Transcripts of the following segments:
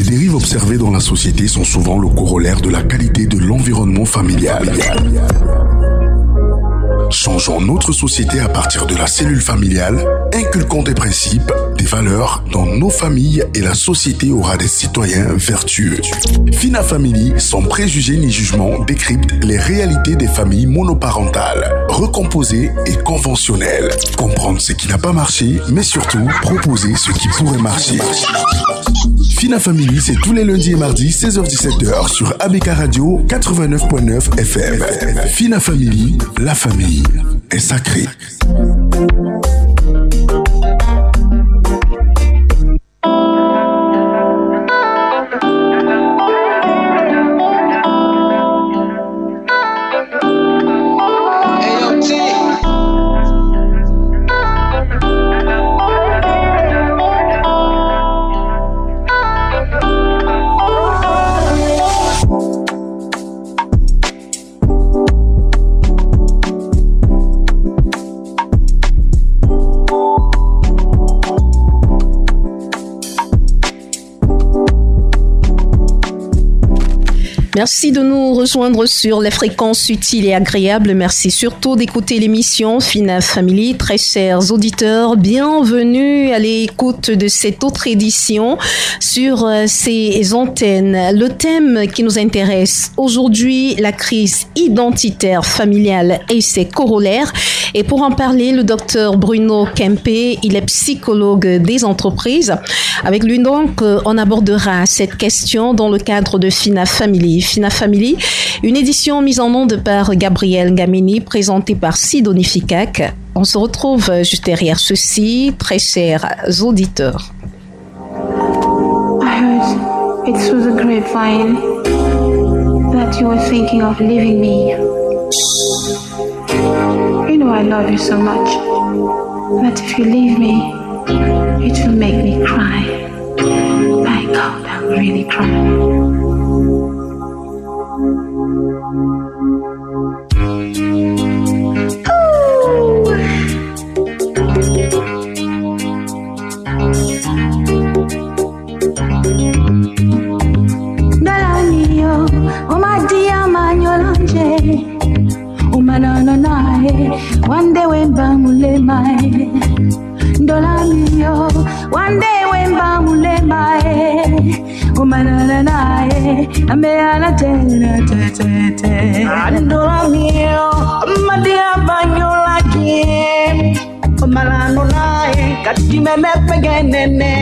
dérives observées dans la société sont souvent le corollaire de la qualité de l'environnement familial. Changeons notre société à partir de la cellule familiale, inculquons des principes, des valeurs dans nos familles et la société aura des citoyens vertueux. Fina Family, sans préjugés ni jugements, décrypte les réalités des familles monoparentales, recomposées et conventionnelles. Comprendre ce qui n'a pas marché, mais surtout proposer ce qui pourrait marcher. Fina Family, c'est tous les lundis et mardis, 16h-17h sur ABK Radio 89.9 FM. Fina Family, la famille est sacrée. Merci de nous rejoindre sur les fréquences utiles et agréables. Merci surtout d'écouter l'émission Fina Family. Très chers auditeurs, bienvenue à l'écoute de cette autre édition sur ces antennes. Le thème qui nous intéresse aujourd'hui, la crise identitaire familiale et ses corollaires. Et pour en parler, le docteur Bruno Kempé, il est psychologue des entreprises. Avec lui donc, on abordera cette question dans le cadre de Fina Family. Fina Family, une édition mise en onde par Gabriel Gamini, présentée par Sidonie Ficac. On se retrouve juste derrière ceci, très chers auditeurs. I heard it through the grapevine that you were thinking of leaving me. You know I love you so much that if you leave me, it will make me cry. My God, I'll really cry. One day when bamule mai, dola miyo. One day when bamule mai, umanana nae, ameana te. Dola miyo, madia banyola kie, umanano nae, katime me pegenene.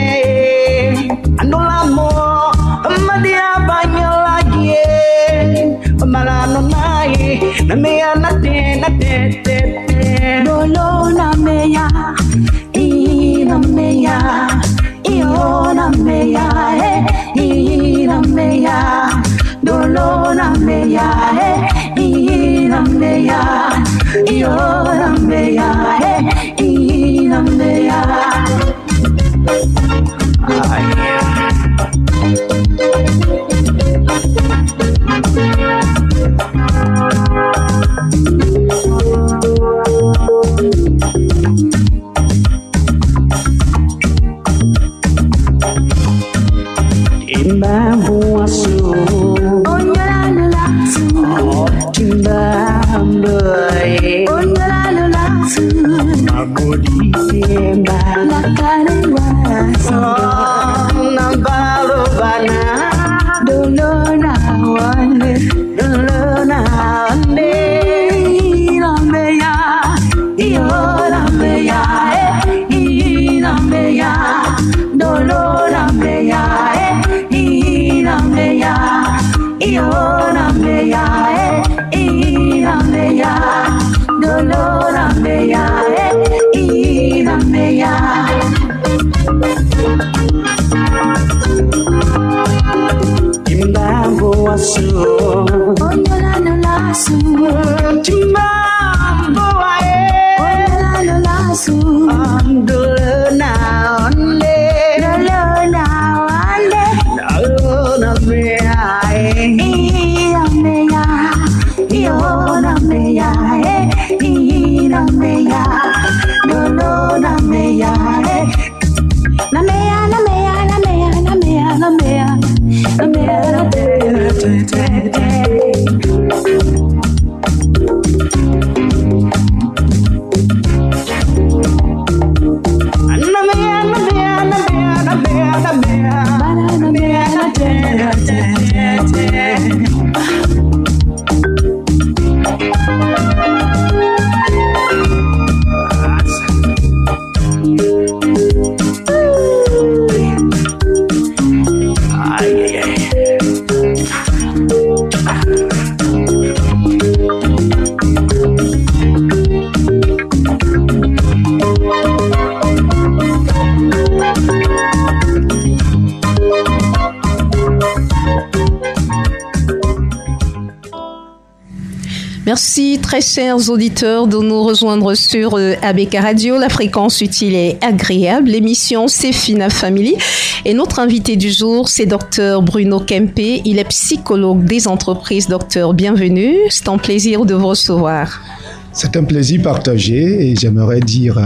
Dola mo, madia banyola kie, umanano nae, ameana te. Dolo na meya, ina meya, iyo na meya, ina meya. Dolo na meya, ina meya, iyo na meya, ina meya. Merci, très chers auditeurs, de nous rejoindre sur ABK Radio, la fréquence utile et agréable. L'émission, c'est Fina Family. Et notre invité du jour, c'est Dr Bruno Kempe. Il est psychologue des entreprises. Docteur, bienvenue. C'est un plaisir de vous recevoir. C'est un plaisir partagé et j'aimerais dire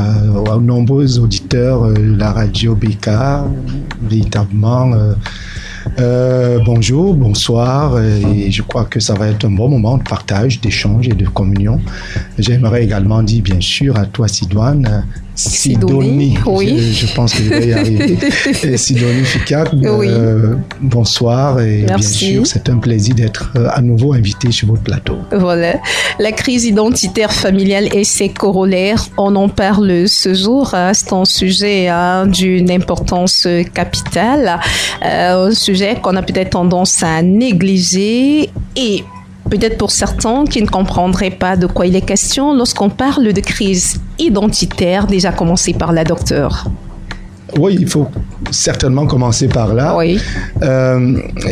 aux nombreux auditeurs de la radio BK, véritablement, bonjour, bonsoir, et je crois que ça va être un bon moment de partage, d'échange et de communion. J'aimerais également dire bien sûr à toi Sidoine, Sidonie, oui. Je pense que je vais y arriver. Et Sidonie Ficat, oui. Bonsoir et merci. Bien sûr, c'est un plaisir d'être à nouveau invité sur votre plateau. Voilà, la crise identitaire familiale et ses corollaires, on en parle ce jour. C'est un sujet d'une importance capitale, un sujet qu'on a peut-être tendance à négliger et peut-être pour certains qui ne comprendraient pas de quoi il est question lorsqu'on parle de crise identitaire, déjà commencer par là, docteur. Oui, il faut certainement commencer par là. Oui.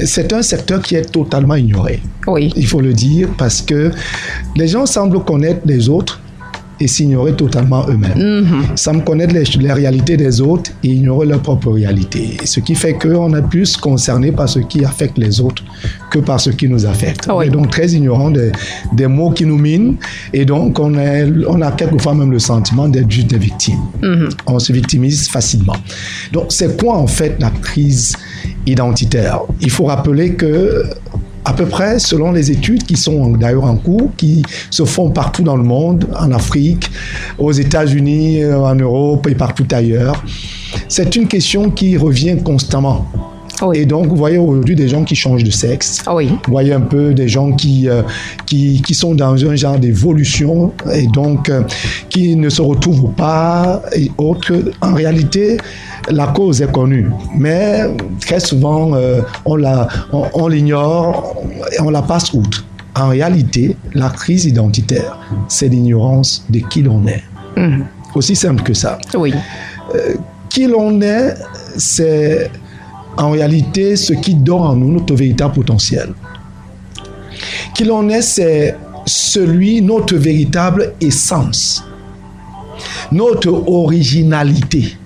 C'est un secteur qui est totalement ignoré. Oui. Il faut le dire parce que les gens semblent connaître les autres et s'ignorer totalement eux-mêmes. Mm-hmm. Semblent connaître les réalités des autres et ignorer leur propre réalité. Ce qui fait qu'on est plus concerné par ce qui affecte les autres que par ce qui nous affecte. Oui. On est donc très ignorant des mots qui nous minent et donc on a quelquefois même le sentiment d'être juste des victimes. Mm-hmm. On se victimise facilement. Donc c'est quoi en fait la crise identitaire? Il faut rappeler que à peu près, selon les études qui sont d'ailleurs en cours, qui se font partout dans le monde, en Afrique, aux États-Unis, en Europe et partout ailleurs, c'est une question qui revient constamment. Oui. Et donc, vous voyez aujourd'hui des gens qui changent de sexe. Oui. Vous voyez un peu des gens qui sont dans un genre d'évolution et donc qui ne se retrouvent pas et autres. En réalité, la cause est connue, mais très souvent, on l'ignore et on la passe outre. En réalité, la crise identitaire, c'est l'ignorance de qui l'on est. Mmh. Aussi simple que ça. Oui. Qui l'on est, c'est en réalité ce qui donne en nous notre véritable potentiel. Qui l'on est, c'est notre véritable essence. Notre originalité,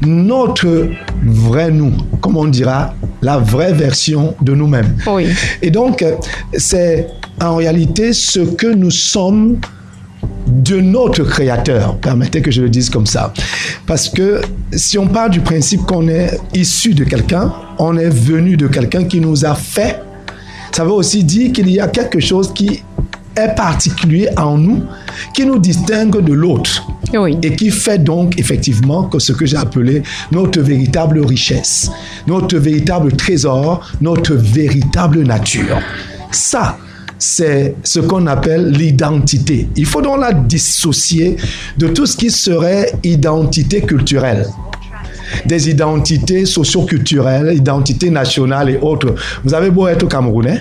notre vrai nous, comme on dira, la vraie version de nous-mêmes. Oui. Et donc, c'est en réalité ce que nous sommes de notre créateur. Permettez que je le dise comme ça. Parce que si on part du principe qu'on est issu de quelqu'un, on est venu de quelqu'un qui nous a fait, ça veut aussi dire qu'il y a quelque chose qui est particulier en nous, qui nous distingue de l'autre. Oui. Et qui fait donc effectivement que ce que j'ai appelé notre véritable richesse, notre véritable trésor, notre véritable nature. Ça, c'est ce qu'on appelle l'identité. Il faut donc la dissocier de tout ce qui serait identité culturelle. Des identités socio-culturelles, identités nationales et autres. Vous avez beau être Camerounais,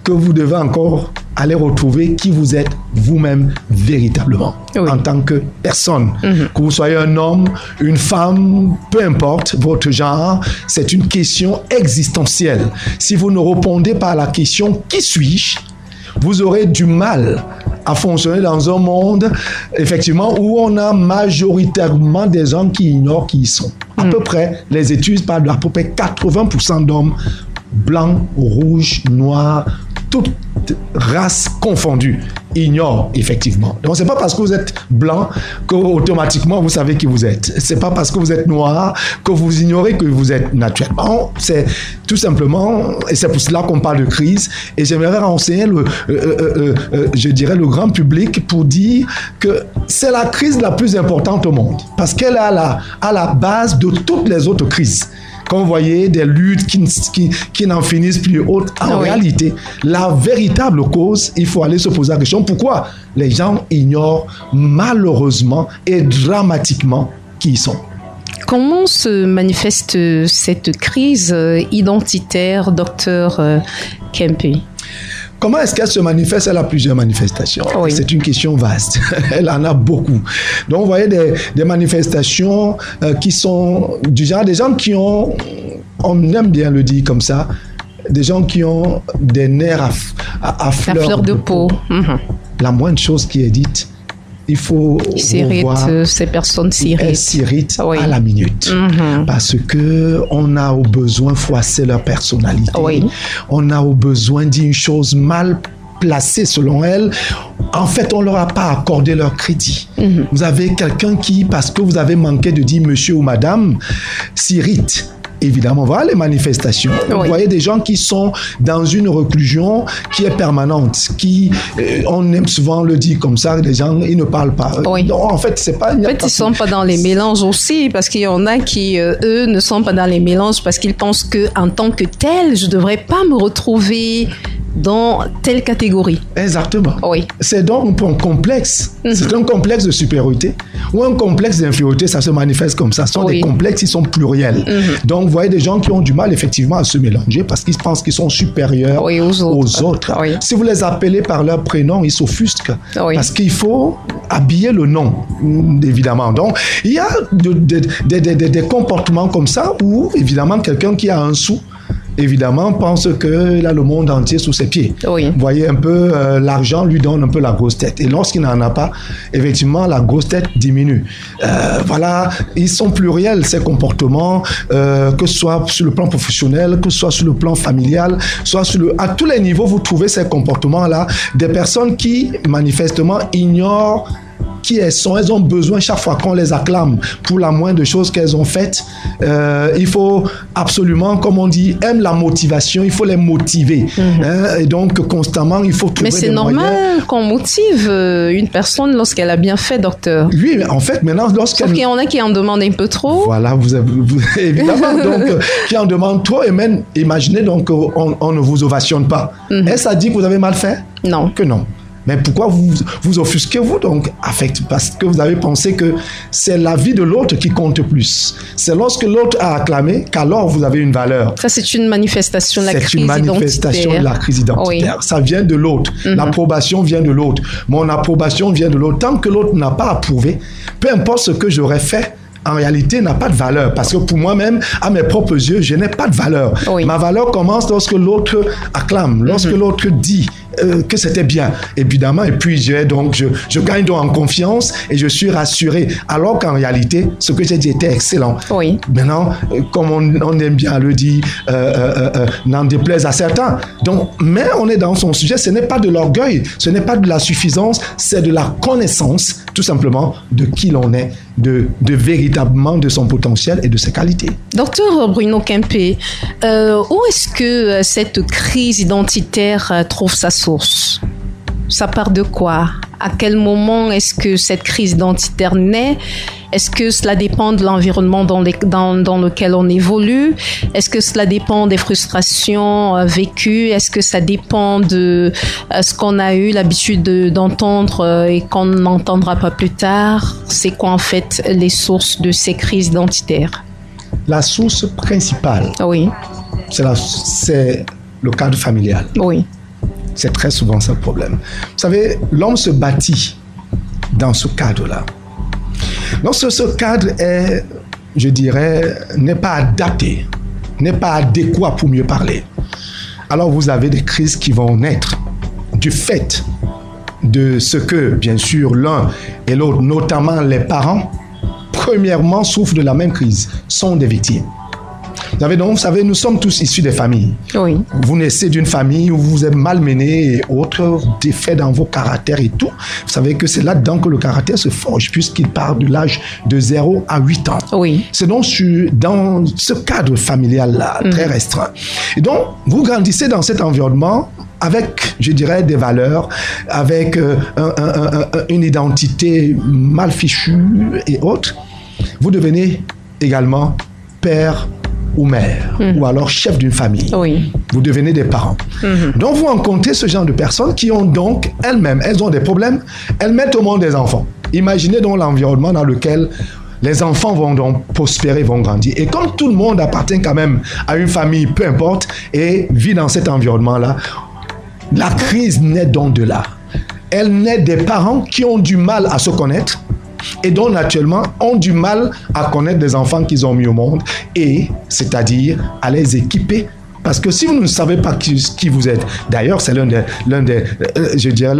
que vous devez encore aller retrouver qui vous êtes vous-même véritablement, oui, en tant que personne. Mm-hmm. Que vous soyez un homme, une femme, peu importe votre genre, c'est une question existentielle. Si vous ne répondez pas à la question « Qui suis-je ?», vous aurez du mal à fonctionner dans un monde, effectivement, où on a majoritairement des gens qui ignorent qui ils sont. À peu près, les études parlent d'à peu près 80% d'hommes blancs, rouges, noirs, toutes races confondues, ignorent effectivement. Donc c'est pas parce que vous êtes blanc qu'automatiquement vous savez qui vous êtes. C'est pas parce que vous êtes noir que vous ignorez que vous êtes naturellement. C'est tout simplement, et c'est pour cela qu'on parle de crise. Et j'aimerais renseigner je dirais le grand public pour dire que c'est la crise la plus importante au monde parce qu'elle est à la base de toutes les autres crises. Quand vous voyez des luttes qui n'en finissent plus hautes, en réalité, la véritable cause, il faut aller se poser la question, pourquoi les gens ignorent malheureusement et dramatiquement qui ils sont? Comment se manifeste cette crise identitaire, docteur Kempe? Comment est-ce qu'elle se manifeste? Elle a plusieurs manifestations. Oui. C'est une question vaste. Elle en a beaucoup. Donc, vous voyez des manifestations qui sont du genre des gens qui ont, on aime bien le dire comme ça, des gens qui ont des nerfs à fleur de peau. Mm-hmm. La moindre chose qui est dite, il faut voir. Ces personnes s'irritent. Elles s'irritent à la minute. Mm-hmm. Parce qu'on a au besoin froisser leur personnalité. Oui. On a au besoin d'une chose mal placée selon elles. En fait, on ne leur a pas accordé leur crédit. Mm-hmm. Vous avez quelqu'un qui, parce que vous avez manqué de dire monsieur ou madame, s'irrite. Évidemment, voilà les manifestations. Oui. Vous voyez des gens qui sont dans une reclusion qui est permanente, qui, on aime souvent le dire comme ça, les gens, ils ne parlent pas. Oui. Non, en fait, c'est pas... En fait, ils ne sont pas dans les mélanges aussi, parce qu'il y en a qui, eux, ne sont pas dans les mélanges parce qu'ils pensent qu'en tant que tel, je ne devrais pas me retrouver dans telle catégorie. Exactement. Oui. C'est donc un complexe. Mm-hmm. C'est un complexe de supériorité ou un complexe d'infériorité, ça se manifeste comme ça. Ce sont des complexes, ils sont pluriels. Mm-hmm. Donc, vous voyez des gens qui ont du mal effectivement à se mélanger parce qu'ils pensent qu'ils sont supérieurs aux autres. Oui. Si vous les appelez par leur prénom, ils s'offusquent parce qu'il faut habiller le nom, évidemment. Donc, il y a des comportements comme ça où, évidemment, quelqu'un qui a un sou, évidemment, pense qu'il a le monde entier sous ses pieds. Oui. Vous voyez un peu, l'argent lui donne un peu la grosse tête. Et lorsqu'il n'en a pas, effectivement, la grosse tête diminue. Voilà, ils sont pluriels, ces comportements, que ce soit sur le plan professionnel, que ce soit sur le plan familial, soit à tous les niveaux, vous trouvez ces comportements-là, des personnes qui, manifestement, ignorent qui elles sont. Elles ont besoin chaque fois qu'on les acclame pour la moindre chose qu'elles ont faite. Il faut absolument, comme on dit, aime la motivation, il faut les motiver. Mm-hmm. Et donc, constamment, il faut trouver des moyens. Mais c'est normal qu'on motive une personne lorsqu'elle a bien fait, docteur. Oui, mais en fait, maintenant, lorsqu'elle... Sauf qu'il y en a qui en demandent un peu trop. Voilà, évidemment, donc, qui en demandent trop, et même, imaginez, donc, on ne vous ovationne pas. Mm-hmm. Est-ce que ça dit que vous avez mal fait? Non. Que non. Mais pourquoi vous offusquez-vous donc? Parce que vous avez pensé que c'est la vie de l'autre qui compte plus. C'est lorsque l'autre a acclamé qu'alors vous avez une valeur. Ça, c'est une manifestation de la crise identitaire. C'est une manifestation de la crise identitaire. Oui. Ça vient de l'autre. Mm-hmm. L'approbation vient de l'autre. Mon approbation vient de l'autre. Tant que l'autre n'a pas approuvé, peu importe ce que j'aurais fait, en réalité, n'a pas de valeur. Parce que pour moi-même, à mes propres yeux, je n'ai pas de valeur. Oui. Ma valeur commence lorsque l'autre acclame, lorsque l'autre dit que c'était bien, évidemment. Et puis, je gagne donc en confiance et je suis rassuré. Alors qu'en réalité, ce que j'ai dit était excellent. Oui. Maintenant, comme on aime bien le dire, n'en déplaise à certains. Donc, mais on est dans son sujet. Ce n'est pas de l'orgueil, ce n'est pas de la suffisance, c'est de la connaissance, tout simplement, de qui l'on est, de véritablement de son potentiel et de ses qualités. Docteur Bruno Kempe, où est-ce que cette crise identitaire trouve sa source? Ça part de quoi? À quel moment est-ce que cette crise identitaire naît? Est-ce que cela dépend de l'environnement dans lequel on évolue? Est-ce que cela dépend des frustrations vécues? Est-ce que ça dépend de ce qu'on a eu l'habitude d'entendre et qu'on n'entendra pas plus tard? C'est quoi en fait les sources de ces crises identitaires? La source principale, oui, c'est le cadre familial. Oui. C'est très souvent ça le problème. Vous savez, l'homme se bâtit dans ce cadre-là. Lorsque ce cadre est, je dirais, n'est pas adapté, n'est pas adéquat pour mieux parler, alors vous avez des crises qui vont naître du fait de ce que, bien sûr, l'un et l'autre, notamment les parents, premièrement souffrent de la même crise, sont des victimes. Vous savez, nous sommes tous issus des familles. Oui. Vous naissez d'une famille où vous êtes malmené et autres défaits dans vos caractères et tout. Vous savez que c'est là-dedans que le caractère se forge, puisqu'il part de l'âge de 0 à 8 ans. Oui. C'est donc dans ce cadre familial-là, très restreint. Et donc, vous grandissez dans cet environnement avec, je dirais, des valeurs, avec une identité mal fichue et autres. Vous devenez également père ou mère, ou alors chef d'une famille. Oui. Vous devenez des parents. Donc, vous rencontrez ce genre de personnes qui ont donc elles-mêmes, elles ont des problèmes, elles mettent au monde des enfants. Imaginez donc l'environnement dans lequel les enfants vont donc prospérer, vont grandir. Et comme tout le monde appartient quand même à une famille, peu importe, et vit dans cet environnement-là, la crise naît donc de là. Elle naît des parents qui ont du mal à se connaître et donc naturellement ont du mal à connaître des enfants qu'ils ont mis au monde, et c'est-à-dire à les équiper. Parce que si vous ne savez pas qui vous êtes, d'ailleurs c'est l'un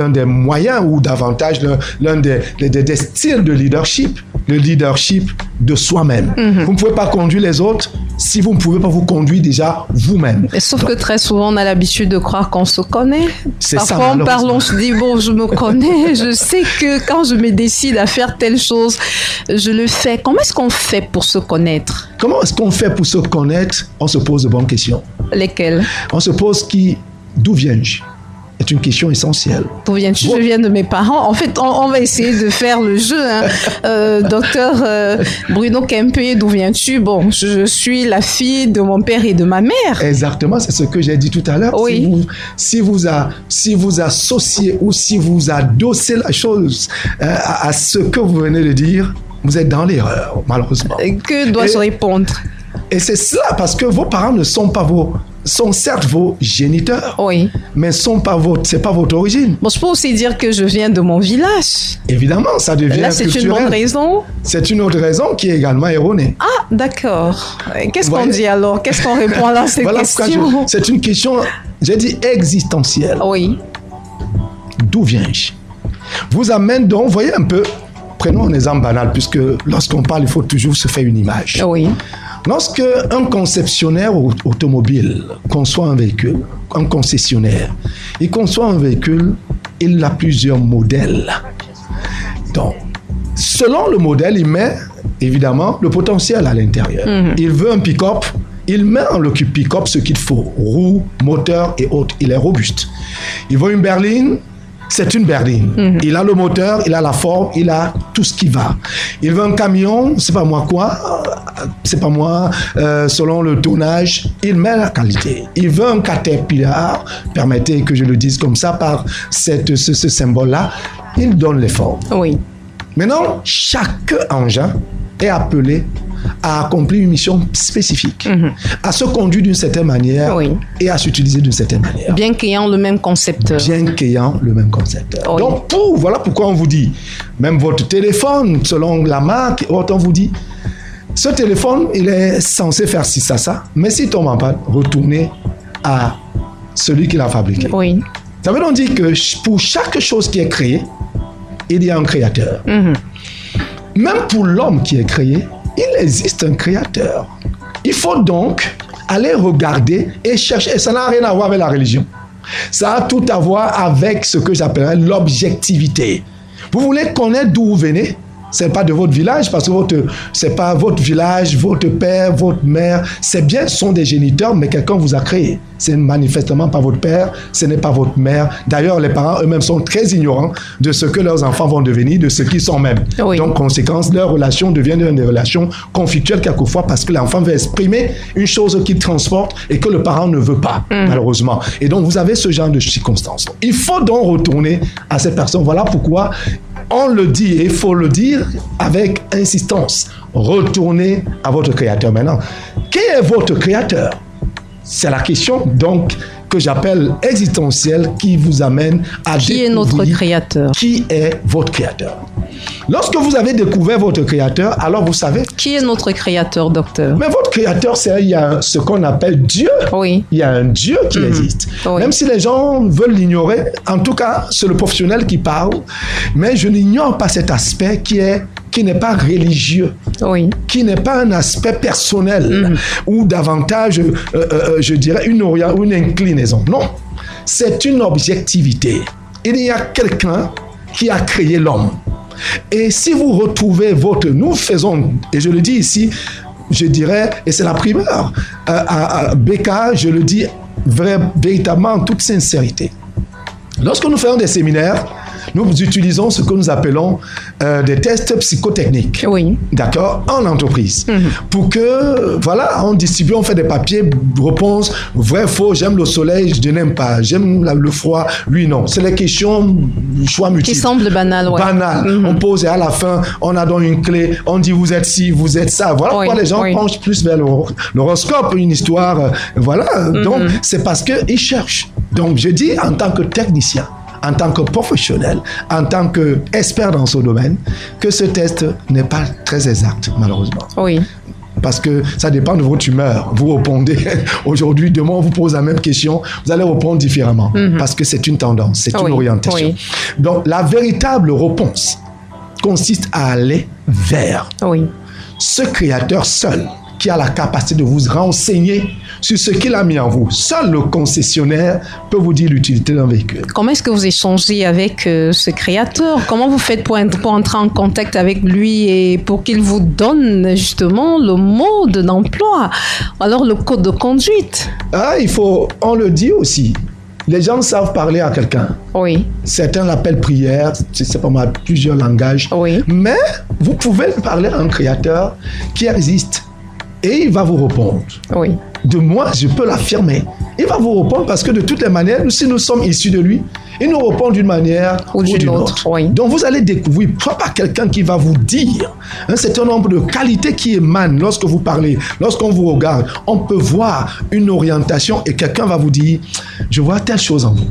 des moyens ou davantage l'un des styles de leadership, le leadership de soi-même. Vous ne pouvez pas conduire les autres si vous ne pouvez pas vous conduire déjà vous-même. Sauf que très souvent on a l'habitude de croire qu'on se connaît. Parfois on parle, on se dit bon, je me connais, je sais que quand je me décide à faire telle chose, je le fais. Comment est-ce qu'on fait pour se connaître? Comment est-ce qu'on fait pour se connaître? On se pose de bonnes questions. Lesquelles? On se pose d'où viens-je? C'est une question essentielle. D'où viens-tu? Je viens de mes parents. En fait, on va essayer de faire le jeu. Docteur Bruno Kempé, d'où viens-tu? Bon, je suis la fille de mon père et de ma mère. Exactement, c'est ce que j'ai dit tout à l'heure. Oui. Si vous associez ou si vous adossez la chose à ce que vous venez de dire, vous êtes dans l'erreur, malheureusement. Que dois-je répondre? Et c'est cela, parce que vos parents ne sont pas sont certes vos géniteurs, oui, mais c'est pas votre origine. Bon, je peux aussi dire que je viens de mon village. Évidemment, ça devient là, c'est culturel. Une bonne raison. C'est une autre raison qui est également erronée. Ah, d'accord. Qu'est-ce qu'on dit alors? Qu'est-ce qu'on répond à cette question? C'est une question, j'ai dit existentielle. Oui. D'où viens-je? Vous amène donc, voyez un peu, prenons un exemple banal, puisque lorsqu'on parle, il faut toujours se faire une image. Oui. Lorsque un conceptionnaire automobile conçoit un véhicule, un concessionnaire, il conçoit un véhicule, il a plusieurs modèles. Donc, selon le modèle, il met évidemment le potentiel à l'intérieur. Il veut un pick-up, il met en le pick-up ce qu'il faut, roues, moteur et autres. Il est robuste. Il veut une berline. C'est une berline. Il a le moteur, il a la forme, il a tout ce qui va. Il veut un camion, c'est pas moi quoi, selon le tonnage, il met la qualité. Il veut un Caterpillar, permettez que je le dise comme ça, par ce symbole-là, il donne les formes. Oui. Maintenant, chaque engin est appelé à accomplir une mission spécifique, à se conduire d'une certaine manière, oui, et à s'utiliser d'une certaine manière. Bien qu'ayant le même concepteur. Oui. Donc, voilà pourquoi on vous dit, même votre téléphone, selon la marque, on vous dit, ce téléphone, il est censé faire ci, ça, mais s'il tombe en panne, retournez à celui qui l'a fabriqué. Oui. Ça veut donc dire que pour chaque chose qui est créée, il y a un créateur. Même pour l'homme qui est créé, il existe un créateur. Il faut donc aller regarder et chercher. Et ça n'a rien à voir avec la religion. Ça a tout à voir avec ce que j'appellerais l'objectivité. Vous voulez connaître d'où vous venez? C'est pas de votre village, parce que c'est pas votre village, votre père, votre mère. C'est bien, ce sont des géniteurs, mais quelqu'un vous a créé. C'est manifestement pas votre père, ce n'est pas votre mère. D'ailleurs, les parents eux-mêmes sont très ignorants de ce que leurs enfants vont devenir, de ce qu'ils sont même. Oui. Donc, conséquence, leurs relations deviennent des relations conflictuelles quelquefois, parce que l'enfant veut exprimer une chose qu'il transporte et que le parent ne veut pas, malheureusement. Et donc, vous avez ce genre de circonstances. Il faut donc retourner à cette personne. Voilà pourquoi on le dit, et il faut le dire avec insistance. Retournez à votre créateur. Maintenant, qui est votre créateur? C'est la question donc que j'appelle existentielle, qui vous amène à découvrir qui est notre créateur. Qui est votre créateur? Lorsque vous avez découvert votre créateur, alors vous savez. Qui est notre créateur, docteur? Mais votre créateur, il y a ce qu'on appelle Dieu. Oui. Il y a un Dieu qui existe. Oui. Même si les gens veulent l'ignorer, en tout cas, c'est le professionnel qui parle, mais je n'ignore pas cet aspect qui est qui n'est pas religieux, qui n'est pas un aspect personnel ou davantage, je dirais, une inclinaison. Non, c'est une objectivité. Il y a quelqu'un qui a créé l'homme. Et si vous retrouvez nous faisons, et je le dis ici, je dirais, et c'est la primeur, à BK, je le dis véritablement en toute sincérité. Lorsque nous faisons des séminaires, nous utilisons ce que nous appelons des tests psychotechniques. D'accord, en entreprise. Pour que, voilà, on distribue, on fait des papiers, réponse, vrai, faux, j'aime le soleil, je n'aime pas, j'aime le froid, lui non. C'est les questions, choix multiples. Qui semblent banales, On pose et à la fin, on a donc une clé, on dit vous êtes ci, vous êtes ça. Voilà pourquoi les gens penchent plus vers l'horoscope, une histoire, voilà. Donc, c'est parce qu'ils cherchent. Donc, je dis en tant que technicien, en tant que professionnel, en tant qu'expert dans ce domaine, que ce test n'est pas très exact, malheureusement. Parce que ça dépend de votre humeur. Vous répondez aujourd'hui, demain, on vous pose la même question, vous allez répondre différemment. Parce que c'est une tendance, c'est une orientation. Donc, la véritable réponse consiste à aller vers ce créateur seul qui a la capacité de vous renseigner sur ce qu'il a mis en vous. Seul le concessionnaire peut vous dire l'utilité d'un véhicule. Comment est-ce que vous échangez avec ce créateur? Comment vous faites pour entrer en contact avec lui et pour qu'il vous donne justement le mode d'emploi, alors le code de conduite? On le dit aussi. Les gens savent parler à quelqu'un. Certains l'appellent prière, c'est pas mal, plusieurs langages. Mais vous pouvez parler à un créateur qui existe. Et il va vous répondre. De moi, je peux l'affirmer. Il va vous répondre parce que de toutes les manières, si nous sommes issus de lui, il nous répond d'une manière ou d'une autre. Donc vous allez découvrir, pas quelqu'un qui va vous dire un certain nombre de qualités qui émanent lorsque vous parlez, lorsqu'on vous regarde. On peut voir une orientation et quelqu'un va vous dire, je vois telle chose en vous.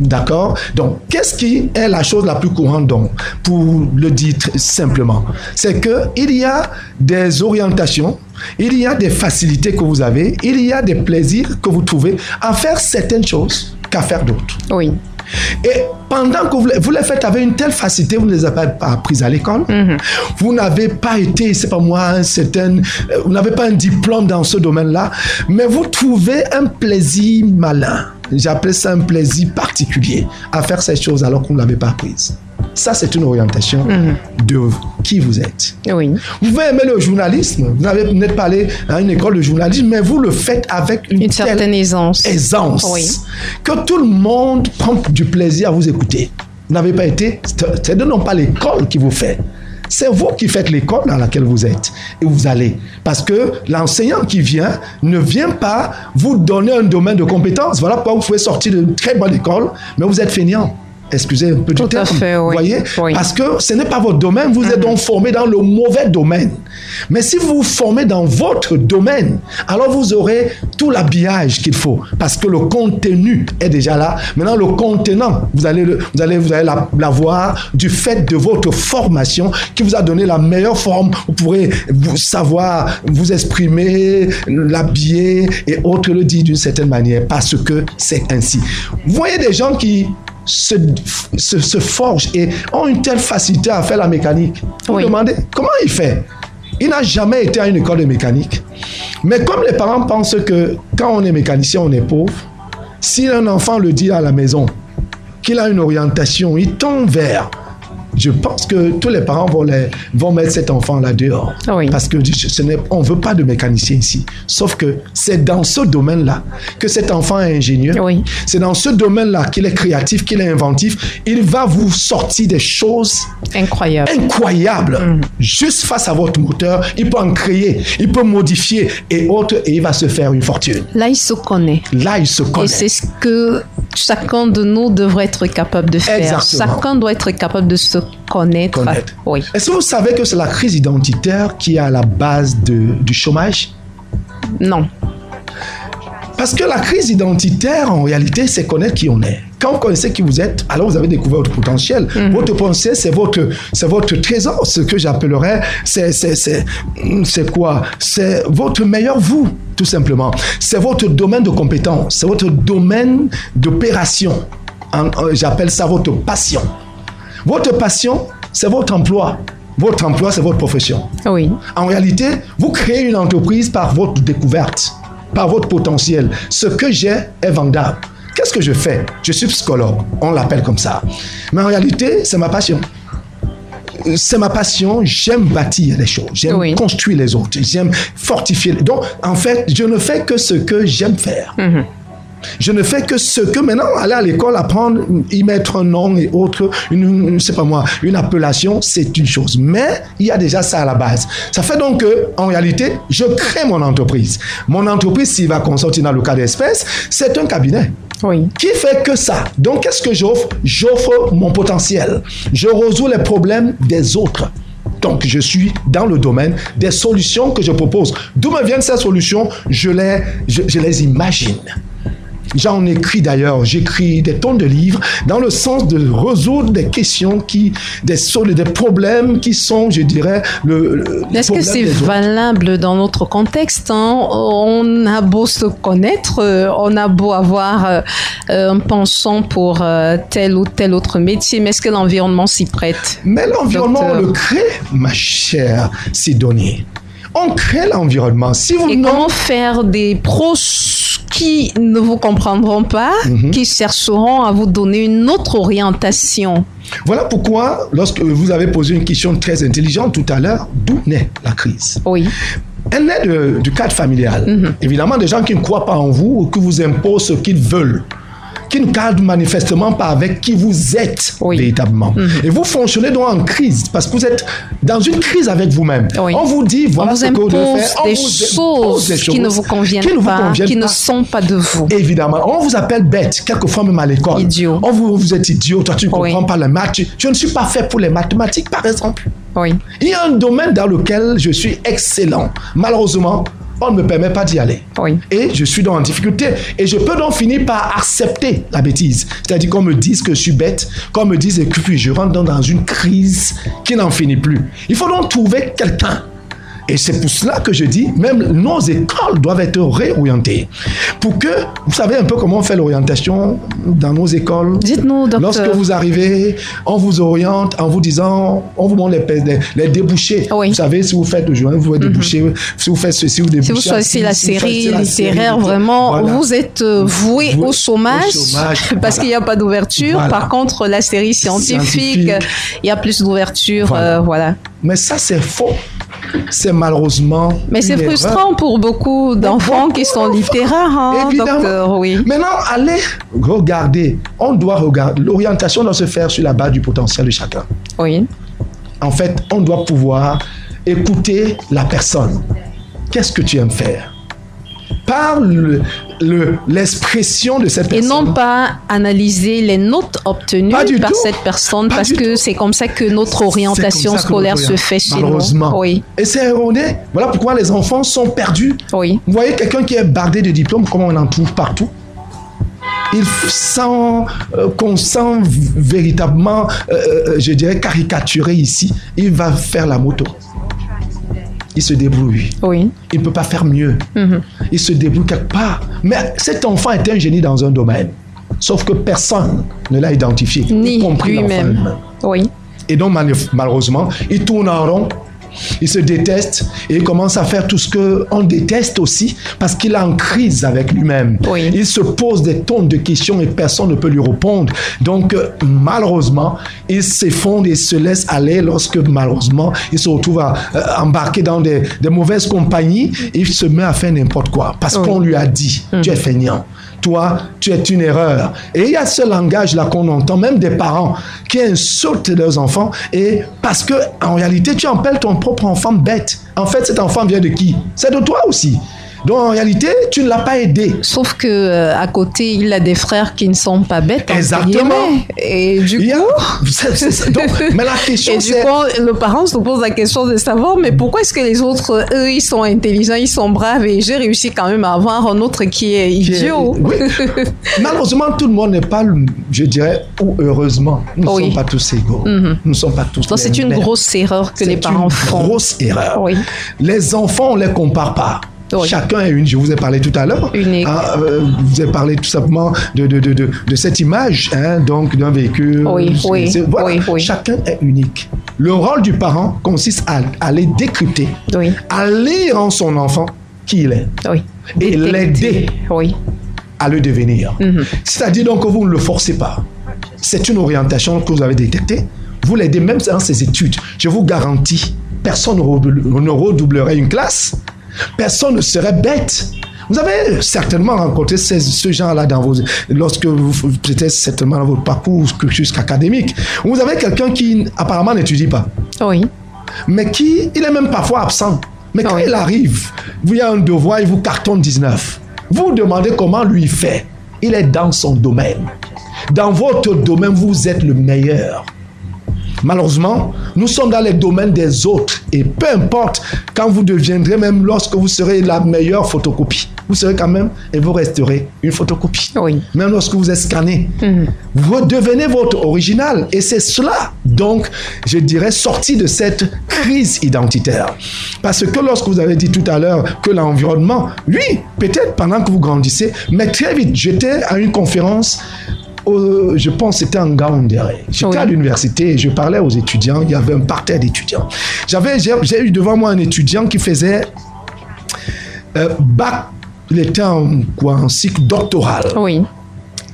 D'accord? Donc, qu'est-ce qui est la chose la plus courante, donc, pour le dire simplement? C'est qu'il y a des orientations, il y a des facilités que vous avez, il y a des plaisirs que vous trouvez à faire certaines choses qu'à faire d'autres. Et pendant que vous les faites avec une telle facilité, vous ne les avez pas apprises à l'école. Vous n'avez pas été, c'est pas moi, vous n'avez pas un diplôme dans ce domaine-là, mais vous trouvez un plaisir malin. J'appelle ça un plaisir particulier à faire ces choses alors qu'on ne l'avait pas apprise. Ça, c'est une orientation de qui vous êtes. Vous pouvez aimer le journalisme. Vous n'êtes pas allé à une école de journalisme, mais vous le faites avec une certaine aisance. Que tout le monde prend du plaisir à vous écouter. Vous n'avez pas été... C'est non pas l'école qui vous fait. C'est vous qui faites l'école dans laquelle vous êtes et vous allez. Parce que l'enseignant qui vient ne vient pas vous donner un domaine de compétences. Voilà pourquoi vous pouvez sortir d'une très bonne école, mais vous êtes feignant. Excusez un peu du terme. Vous voyez? Parce que ce n'est pas votre domaine, vous êtes donc formé dans le mauvais domaine. Mais si vous vous formez dans votre domaine, alors vous aurez tout l'habillage qu'il faut. Parce que le contenu est déjà là. Maintenant, le contenant, vous allez l'avoir du fait de votre formation qui vous a donné la meilleure forme. Vous pourrez savoir vous exprimer, l'habiller et autres le dire d'une certaine manière. Parce que c'est ainsi. Vous voyez des gens qui se forgent et ont une telle facilité à faire la mécanique. Vous vous demandez comment il fait. Il n'a jamais été à une école de mécanique. Mais comme les parents pensent que quand on est mécanicien, on est pauvre, si un enfant le dit à la maison qu'il a une orientation, il tombe vers... Je pense que tous les parents vont mettre cet enfant-là dehors. Parce que on ne veut pas de mécanicien ici. Sauf que c'est dans ce domaine-là que cet enfant est ingénieur. C'est dans ce domaine-là qu'il est créatif, qu'il est inventif. Il va vous sortir des choses incroyables. Juste face à votre moteur, il peut en créer, il peut modifier et autres, et il va se faire une fortune. Là, il se connaît. Et c'est ce que chacun de nous devrait être capable de faire. Exactement. Chacun doit être capable de se connaître. Est-ce que vous savez que c'est la crise identitaire qui est à la base du chômage? Non. Parce que la crise identitaire, en réalité, c'est connaître qui on est. Quand vous connaissez qui vous êtes, alors vous avez découvert votre potentiel. Votre potentiel, c'est votre trésor, ce que j'appellerais, c'est quoi? C'est votre meilleur vous, tout simplement. C'est votre domaine de compétence, c'est votre domaine d'opération. J'appelle ça votre passion. Votre passion, c'est votre emploi. votre emploi, c'est votre profession. Oui. En réalité, vous créez une entreprise par votre découverte, par votre potentiel. Ce que j'ai est vendable. Qu'est-ce que je fais? Je suis psychologue, on l'appelle comme ça. Mais en réalité, c'est ma passion. C'est ma passion, j'aime bâtir les choses, j'aime construire les autres, j'aime fortifier. Donc, en fait, je ne fais que ce que j'aime faire. Je ne fais que ce que maintenant, aller à l'école, apprendre, y mettre un nom et autres, une appellation, c'est une chose. Mais il y a déjà ça à la base. Ça fait donc que, en réalité, je crée mon entreprise. Mon entreprise, s'il va consortir dans le cas d'espèce, c'est un cabinet. Oui. Qui fait que ça. Donc, qu'est-ce que j'offre? J'offre mon potentiel. Je résous les problèmes des autres. Donc, je suis dans le domaine des solutions que je propose. D'où me viennent ces solutions? Je les imagine. J'en écris d'ailleurs, j'écris des tonnes de livres dans le sens de résoudre des questions des problèmes qui sont, je dirais, Est-ce que c'est valable dans notre contexte, hein? On a beau se connaître, on a beau avoir un penchant pour tel ou tel autre métier, mais est-ce que l'environnement s'y prête? Mais l'environnement, on le crée, ma chère Sidonie. On crée l'environnement. Comment faire des proches qui ne vous comprendront pas, qui chercheront à vous donner une autre orientation? Voilà pourquoi, lorsque vous avez posé une question très intelligente tout à l'heure, d'où naît la crise? Oui. Elle naît du cadre familial. Évidemment, des gens qui ne croient pas en vous ou qui vous imposent ce qu'ils veulent, qui ne cadrent manifestement pas avec qui vous êtes véritablement. Et vous fonctionnez donc en crise parce que vous êtes dans une crise avec vous-même. On vous dit, voilà ce que vous devez faire. On vous impose des choses qui ne vous conviennent pas, qui ne sont pas de vous. Évidemment. On vous appelle bête, quelquefois même à l'école. Idiot. Vous êtes idiot, toi tu ne comprends pas les maths. Je ne suis pas fait pour les mathématiques, par exemple. Il y a un domaine dans lequel je suis excellent. Malheureusement, on ne me permet pas d'y aller. Et je suis donc en difficulté. Et je peux donc finir par accepter la bêtise. C'est-à-dire qu'on me dise que je suis bête, qu'on me dise que puis je rentre dans une crise qui n'en finit plus. Il faut donc trouver quelqu'un. Et c'est pour cela que je dis, même nos écoles doivent être réorientées. Pour que, vous savez un peu comment on fait l'orientation dans nos écoles. Dites-nous, docteur. Lorsque vous arrivez, on vous oriente en vous disant, on vous montre les débouchés. Vous savez, si vous faites le joint, vous faites déboucher, si vous faites ceci, vous débouchez. Si vous choisissez la série littéraire, vraiment, vous êtes voué au chômage parce qu'il n'y a pas d'ouverture. Par contre, la série scientifique, il y a plus d'ouverture. Mais ça, c'est faux. C'est malheureusement. Mais c'est frustrant pour beaucoup d'enfants qui sont littéraires, docteur. Maintenant, allez regarder. On doit regarder. L'orientation doit se faire sur la base du potentiel de chacun. En fait, on doit pouvoir écouter la personne. Qu'est-ce que tu aimes faire? Par l'expression de cette personne. Et non pas analyser les notes obtenues par cette personne, parce que c'est comme ça que notre orientation scolaire se fait chez nous. Et c'est erroné. Voilà pourquoi les enfants sont perdus. Vous voyez quelqu'un qui est bardé de diplômes, comme on en trouve partout. Il sent qu'on sent véritablement, je dirais, caricaturé ici. Il va faire la moto. Il se débrouille. Il ne peut pas faire mieux. Il se débrouille quelque part. Mais cet enfant est un génie dans un domaine. Sauf que personne ne l'a identifié. Ni lui-même. Et donc, malheureusement, il tourne en rond. Il se déteste et il commence à faire tout ce qu'on déteste aussi parce qu'il est en crise avec lui-même. Il se pose des tonnes de questions et personne ne peut lui répondre. Donc, malheureusement, il s'effondre et se laisse aller lorsque, malheureusement, il se retrouve embarqué dans des mauvaises compagnies. Il se met à faire n'importe quoi parce qu'on lui a dit, tu es feignant. Toi, tu es une erreur. Et il y a ce langage-là qu'on entend, même des parents qui insultent leurs enfants, et parce que en réalité, tu appelles ton propre enfant bête. En fait, cet enfant vient de qui? C'est de toi aussi. Donc, en réalité, tu ne l'as pas aidé. Sauf que à côté, il a des frères qui ne sont pas bêtes. Exactement. Et du coup... Donc, mais la question, et du coup, le parent se pose la question de savoir, mais pourquoi est-ce que les autres, eux, ils sont intelligents, ils sont braves, et j'ai réussi quand même à avoir un autre qui est idiot. Malheureusement, tout le monde n'est pas, je dirais, ou heureusement, nous ne sommes pas tous égaux. Nous ne sommes pas tous. Donc, c'est une grosse erreur que les parents font. C'est une grosse erreur. Les enfants, on ne les compare pas. Chacun est unique. Je vous ai parlé tout à l'heure. Vous avez parlé tout simplement de cette image, donc d'un véhicule. Chacun est unique. Le rôle du parent consiste à aller décrypter, Oui. à lire en son enfant qui il est Oui. et Détecter. l'aider Oui. à le devenir. C'est-à-dire donc que vous ne le forcez pas. C'est une orientation que vous avez détectée. Vous l'aidez même dans ses études. Je vous garantis, personne ne redoublerait une classe. Personne ne serait bête. Vous avez certainement rencontré ce genre-là lorsque vous étiez certainement dans votre parcours cursus académique. Vous avez quelqu'un qui apparemment n'étudie pas, Oui. mais il est même parfois absent. Mais quand il arrive, vous y a un devoir, il vous cartonne 19. Vous demandez comment lui fait. Il est dans son domaine. Dans votre domaine, vous êtes le meilleur. Malheureusement, nous sommes dans les domaines des autres. Et peu importe, quand vous deviendrez, même lorsque vous serez la meilleure photocopie, vous serez quand même, et vous resterez une photocopie. Oui. Même lorsque vous êtes scanné, vous devenez votre original. Et c'est cela, donc, je dirais, sorti de cette crise identitaire. Parce que lorsque vous avez dit tout à l'heure que l'environnement, oui, peut-être pendant que vous grandissez, mais très vite, j'étais à une conférence, je pense que c'était en Gaoundéré. J'étais à l'université et je parlais aux étudiants. Il y avait un parterre d'étudiants. J'ai eu devant moi un étudiant qui faisait bac. Il était en cycle doctoral. Oui.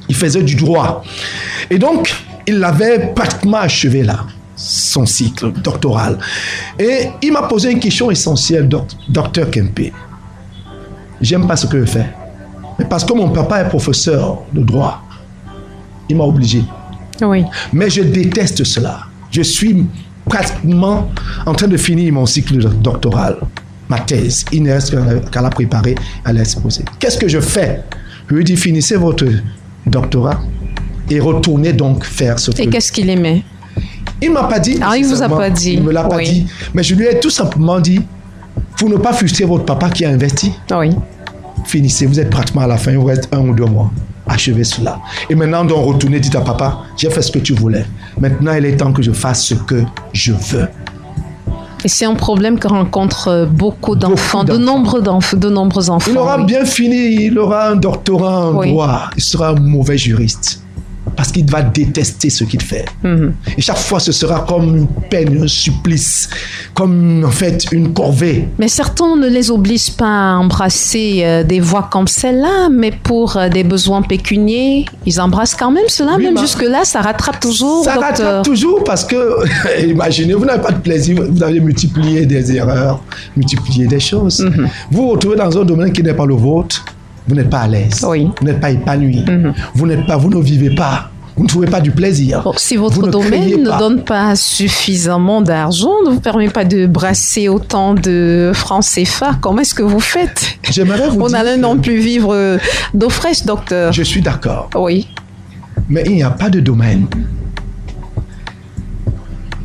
Il faisait du droit. Et donc, il l'avait pratiquement achevé là, son cycle doctoral. Et il m'a posé une question essentielle, docteur Kempé. J'aime pas ce que je fais. Mais parce que mon papa est professeur de droit, il m'a obligé. Oui. Mais je déteste cela. Je suis pratiquement en train de finir mon cycle doctoral, ma thèse. Il ne reste qu'à la préparer, à l'exposer. Qu'est-ce que je fais? Je lui dis, finissez votre doctorat et retournez donc faire ce truc. Et qu'est-ce qu'il aimait? Il ne m'a pas dit. Ah, il ne vous a pas dit. Il ne me l'a pas dit. Mais je lui ai tout simplement dit, pour ne pas frustrer votre papa qui a investi, finissez, vous êtes pratiquement à la fin, il vous reste 1 ou 2 mois. Achevez cela. Et maintenant, donc, retournez, dites à papa, j'ai fait ce que tu voulais. Maintenant, il est temps que je fasse ce que je veux. Et c'est un problème que rencontrent beaucoup d'enfants, de nombreux enfants. Il aura bien fini, il aura un doctorat en droit, il sera un mauvais juriste. Parce qu'il va détester ce qu'il fait. Et chaque fois, ce sera comme une peine, un supplice, comme en fait une corvée. Mais certains ne les obligent pas à embrasser des voies comme celle-là, mais pour des besoins pécuniaires, ils embrassent quand même cela. Oui, même jusque-là, ça rattrape toujours. Ça rattrape toujours parce que, imaginez, vous n'avez pas de plaisir, vous avez multiplié des erreurs, multiplié des choses. Vous vous retrouvez dans un domaine qui n'est pas le vôtre. Vous n'êtes pas à l'aise, vous n'êtes pas épanoui, vous ne vivez pas, vous ne trouvez pas du plaisir. Bon, si votre domaine ne donne pas suffisamment d'argent, ne vous permet pas de brasser autant de francs CFA, comment est-ce que vous faites? J'aimerais vous dire. On n'allait non plus vivre d'eau fraîche, docteur. Je suis d'accord. Oui. Mais il n'y a pas de domaine.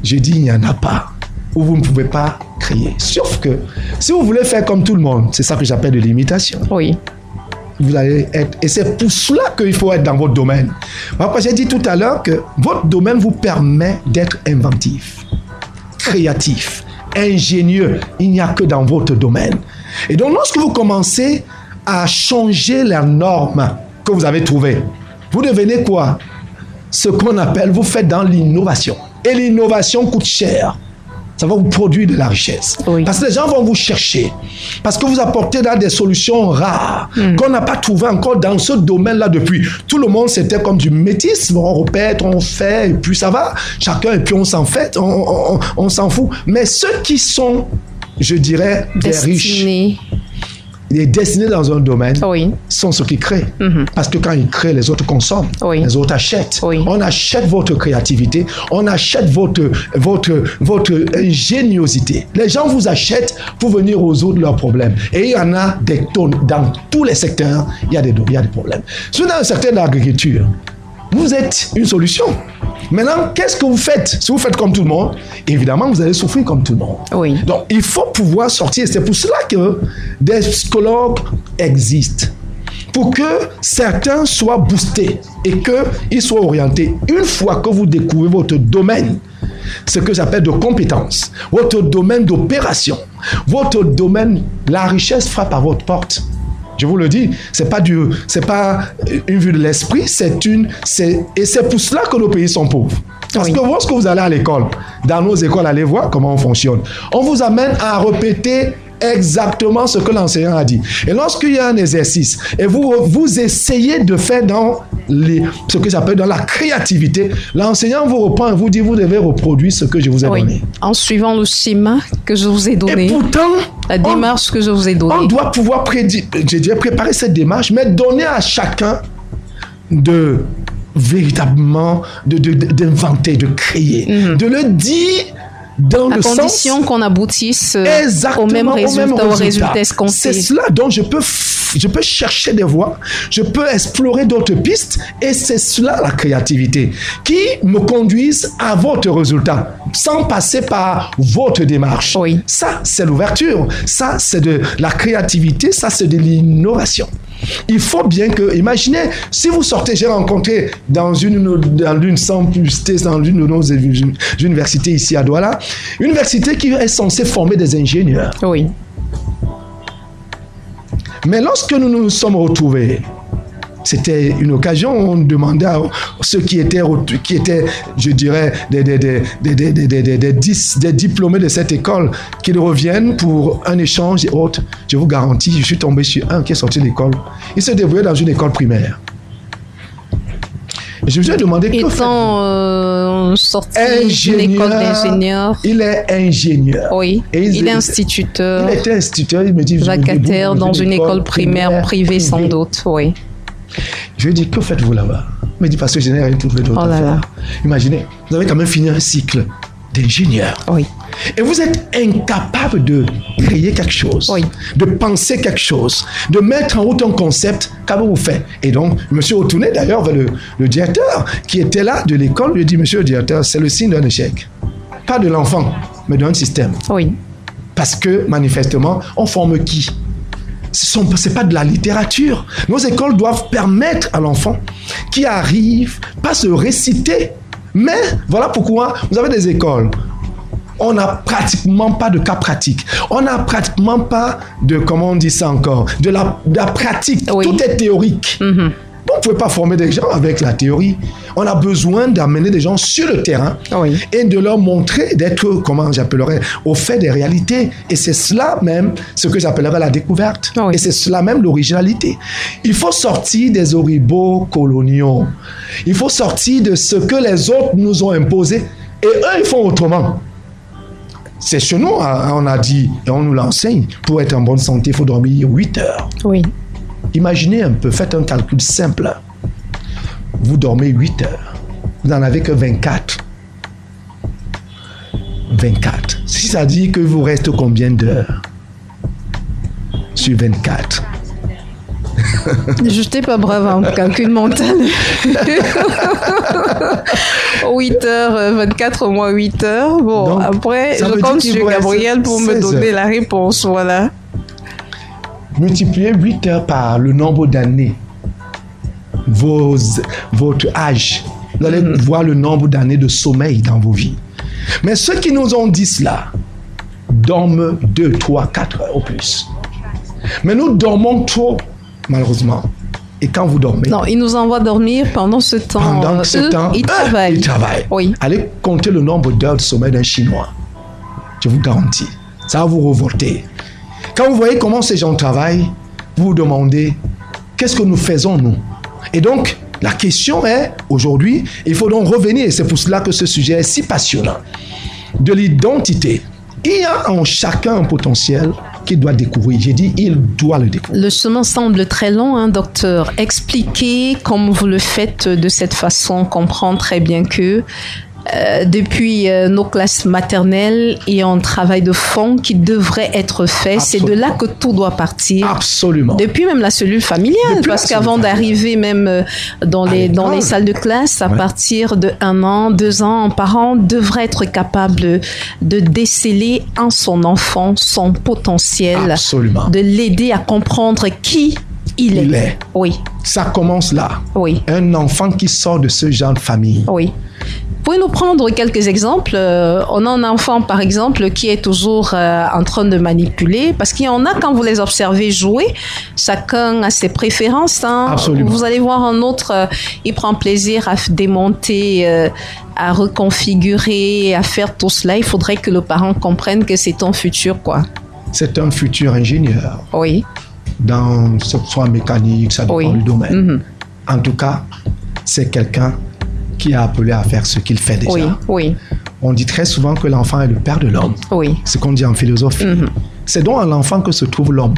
Je dis il n'y en a pas où vous ne pouvez pas créer. Sauf que si vous voulez faire comme tout le monde, c'est ça que j'appelle de l'imitation. Oui. Vous allez être, et c'est pour cela qu'il faut être dans votre domaine. Après, j'ai dit tout à l'heure que votre domaine vous permet d'être inventif, créatif, ingénieux. Il n'y a que dans votre domaine. Et donc, lorsque vous commencez à changer la norme que vous avez trouvée, vous devenez quoi? Ce qu'on appelle, vous faites dans l'innovation. Et l'innovation coûte cher. Ça va vous produire de la richesse. Oui. Parce que les gens vont vous chercher. Parce que vous apportez là des solutions rares qu'on n'a pas trouvées encore dans ce domaine-là depuis. Tout le monde, c'était comme du métisme. On répète, on fait, et puis ça va. Chacun, et puis on s'en fait, on s'en fout. Mais ceux qui sont, je dirais, des riches, les destinés dans un domaine sont ceux qui créent. Parce que quand ils créent, les autres consomment. Les autres achètent. On achète votre créativité. On achète votre ingéniosité. Les gens vous achètent pour venir résoudre leurs problèmes. Et il y en a des tonnes. Dans tous les secteurs, il y a des problèmes. Si dans le secteur de l'agriculture, vous êtes une solution. Maintenant, qu'est-ce que vous faites? Si vous faites comme tout le monde, évidemment, vous allez souffrir comme tout le monde. Donc, il faut pouvoir sortir. C'est pour cela que des psychologues existent. Pour que certains soient boostés et qu'ils soient orientés. Une fois que vous découvrez votre domaine, ce que j'appelle de compétences, votre domaine d'opération, votre domaine, la richesse frappe à votre porte. Je vous le dis, c'est pas une vue de l'esprit, et c'est pour cela que nos pays sont pauvres. Parce que lorsque vous allez à l'école, dans nos écoles, allez voir comment on fonctionne. On vous amène à répéter exactement ce que l'enseignant a dit. Et lorsqu'il y a un exercice, et vous essayez de faire dans ce que j'appelle dans la créativité, l'enseignant vous reprend et vous dit, vous devez reproduire ce que je vous ai donné. En suivant le schéma que je vous ai donné. Et pourtant, la démarche que je vous ai donnée. On doit pouvoir préparer cette démarche, mais donner à chacun véritablement d'inventer, de créer, de le dire dans le sens... À condition qu'on aboutisse au même résultat escompté. C'est cela dont je peux chercher des voies, je peux explorer d'autres pistes, et c'est cela la créativité qui me conduise à votre résultat sans passer par votre démarche. Oui. Ça, c'est l'ouverture. Ça, c'est de la créativité. Ça, c'est de l'innovation. Il faut bien que, imaginez, si vous sortez, j'ai rencontré dans l'une de nos universités ici à Douala, une université qui est censée former des ingénieurs. Oui. Mais lorsque nous nous sommes retrouvés, c'était une occasion, on demandait à ceux qui étaient je dirais, des diplômés de cette école qu'ils reviennent pour un échange et autres. Je vous garantis, je suis tombé sur un qui est sorti de l'école. Il se débrouillait dans une école primaire. Et je me suis demandé étant sorti d'une école d'ingénieur. Il est ingénieur. Oui. Il est instituteur. Il était instituteur. Il me dit, vacataire dans une école primaire privée sans doute. Oui. Je lui ai dit, que faites-vous là-bas? Il me dit, parce que je n'ai rien trouvé d'autre à faire. Imaginez, vous avez quand même fini un cycle d'ingénieur. Oui. Et vous êtes incapable de créer quelque chose, de penser quelque chose, de mettre en route un concept. Qu'avez-vous fait? Et donc, je me suis retourné d'ailleurs vers le directeur qui était là de l'école. Je lui ai dit, monsieur le directeur, c'est le signe d'un échec. Pas de l'enfant, mais d'un système. Oui. Parce que, manifestement, on forme qui? Ce n'est pas de la littérature. Nos écoles doivent permettre à l'enfant qui arrive, pas se réciter. Mais voilà pourquoi vous avez des écoles. On n'a pratiquement pas de cas pratique. On n'a pratiquement pas de, comment on dit ça encore, de la pratique. Oui. Tout est théorique. Mm-hmm. On ne pouvait pas former des gens avec la théorie. On a besoin d'amener des gens sur le terrain et de leur montrer, d'être, comment j'appellerais, au fait des réalités. Et c'est cela même, ce que j'appellerais la découverte. Et c'est cela même l'originalité. Il faut sortir des oripeaux coloniaux. Il faut sortir de ce que les autres nous ont imposé. Et eux, ils font autrement. C'est chez nous, on a dit, et on nous l'enseigne, pour être en bonne santé, il faut dormir 8 heures. Oui. Imaginez un peu, faites un calcul simple. Vous dormez 8 heures. Vous n'en avez que 24. 24. Si ça dit que vous reste combien d'heures sur 24? Je n'étais pas brave en calcul mental. 8 heures, 24 moins 8 heures. Bon, donc, après, je compte sur Gabriel pour me donner la réponse. Voilà. Multipliez 8 heures par le nombre d'années, votre âge. Vous allez voir le nombre d'années de sommeil dans vos vies. Mais ceux qui nous ont dit cela dorment 2, 3, 4 heures au plus. Mais nous dormons trop, malheureusement. Et quand vous dormez... Non, ils nous envoient dormir pendant ce temps. Pendant ce temps, ils travaillent. Ils travaillent. Oui. Allez compter le nombre d'heures de sommeil d'un Chinois. Je vous garantis. Ça va vous révolter. Quand vous voyez comment ces gens travaillent, vous vous demandez, qu'est-ce que nous faisons, nous? Et donc, la question est, aujourd'hui, il faut donc revenir, et c'est pour cela que ce sujet est si passionnant, de l'identité. Il y a en chacun un potentiel qu'il doit découvrir. J'ai dit, il doit le découvrir. Le chemin semble très long, hein, docteur. Expliquez, comme vous le faites de cette façon, comprendre très bien que depuis nos classes maternelles, il y a un travail de fond qui devrait être fait. Absolument. C'est de là que tout doit partir. Absolument. Depuis même la cellule familiale, parce qu'avant d'arriver même dans les salles de classe, à partir de 1 an, 2 ans, un parent devrait être capable de déceler en son enfant son potentiel. Absolument. De l'aider à comprendre qui il est. Oui. Ça commence là. Oui. Un enfant qui sort de ce genre de famille. Oui. Pouvez-nous prendre quelques exemples? On a un enfant, par exemple, qui est toujours en train de manipuler, parce qu'il y en a, quand vous les observez jouer, chacun a ses préférences. Hein. Absolument. Vous allez voir un autre, il prend plaisir à démonter, à reconfigurer, à faire tout cela. Il faudrait que le parent comprenne que c'est ton futur, quoi. C'est un futur ingénieur. Oui. Dans soit mécanique, ça dépend du domaine. En tout cas, c'est quelqu'un qui est appelé à faire ce qu'il fait déjà. Oui, oui. On dit très souvent que l'enfant est le père de l'homme. Oui. C'est ce qu'on dit en philosophie. C'est donc à l'enfant que se trouve l'homme.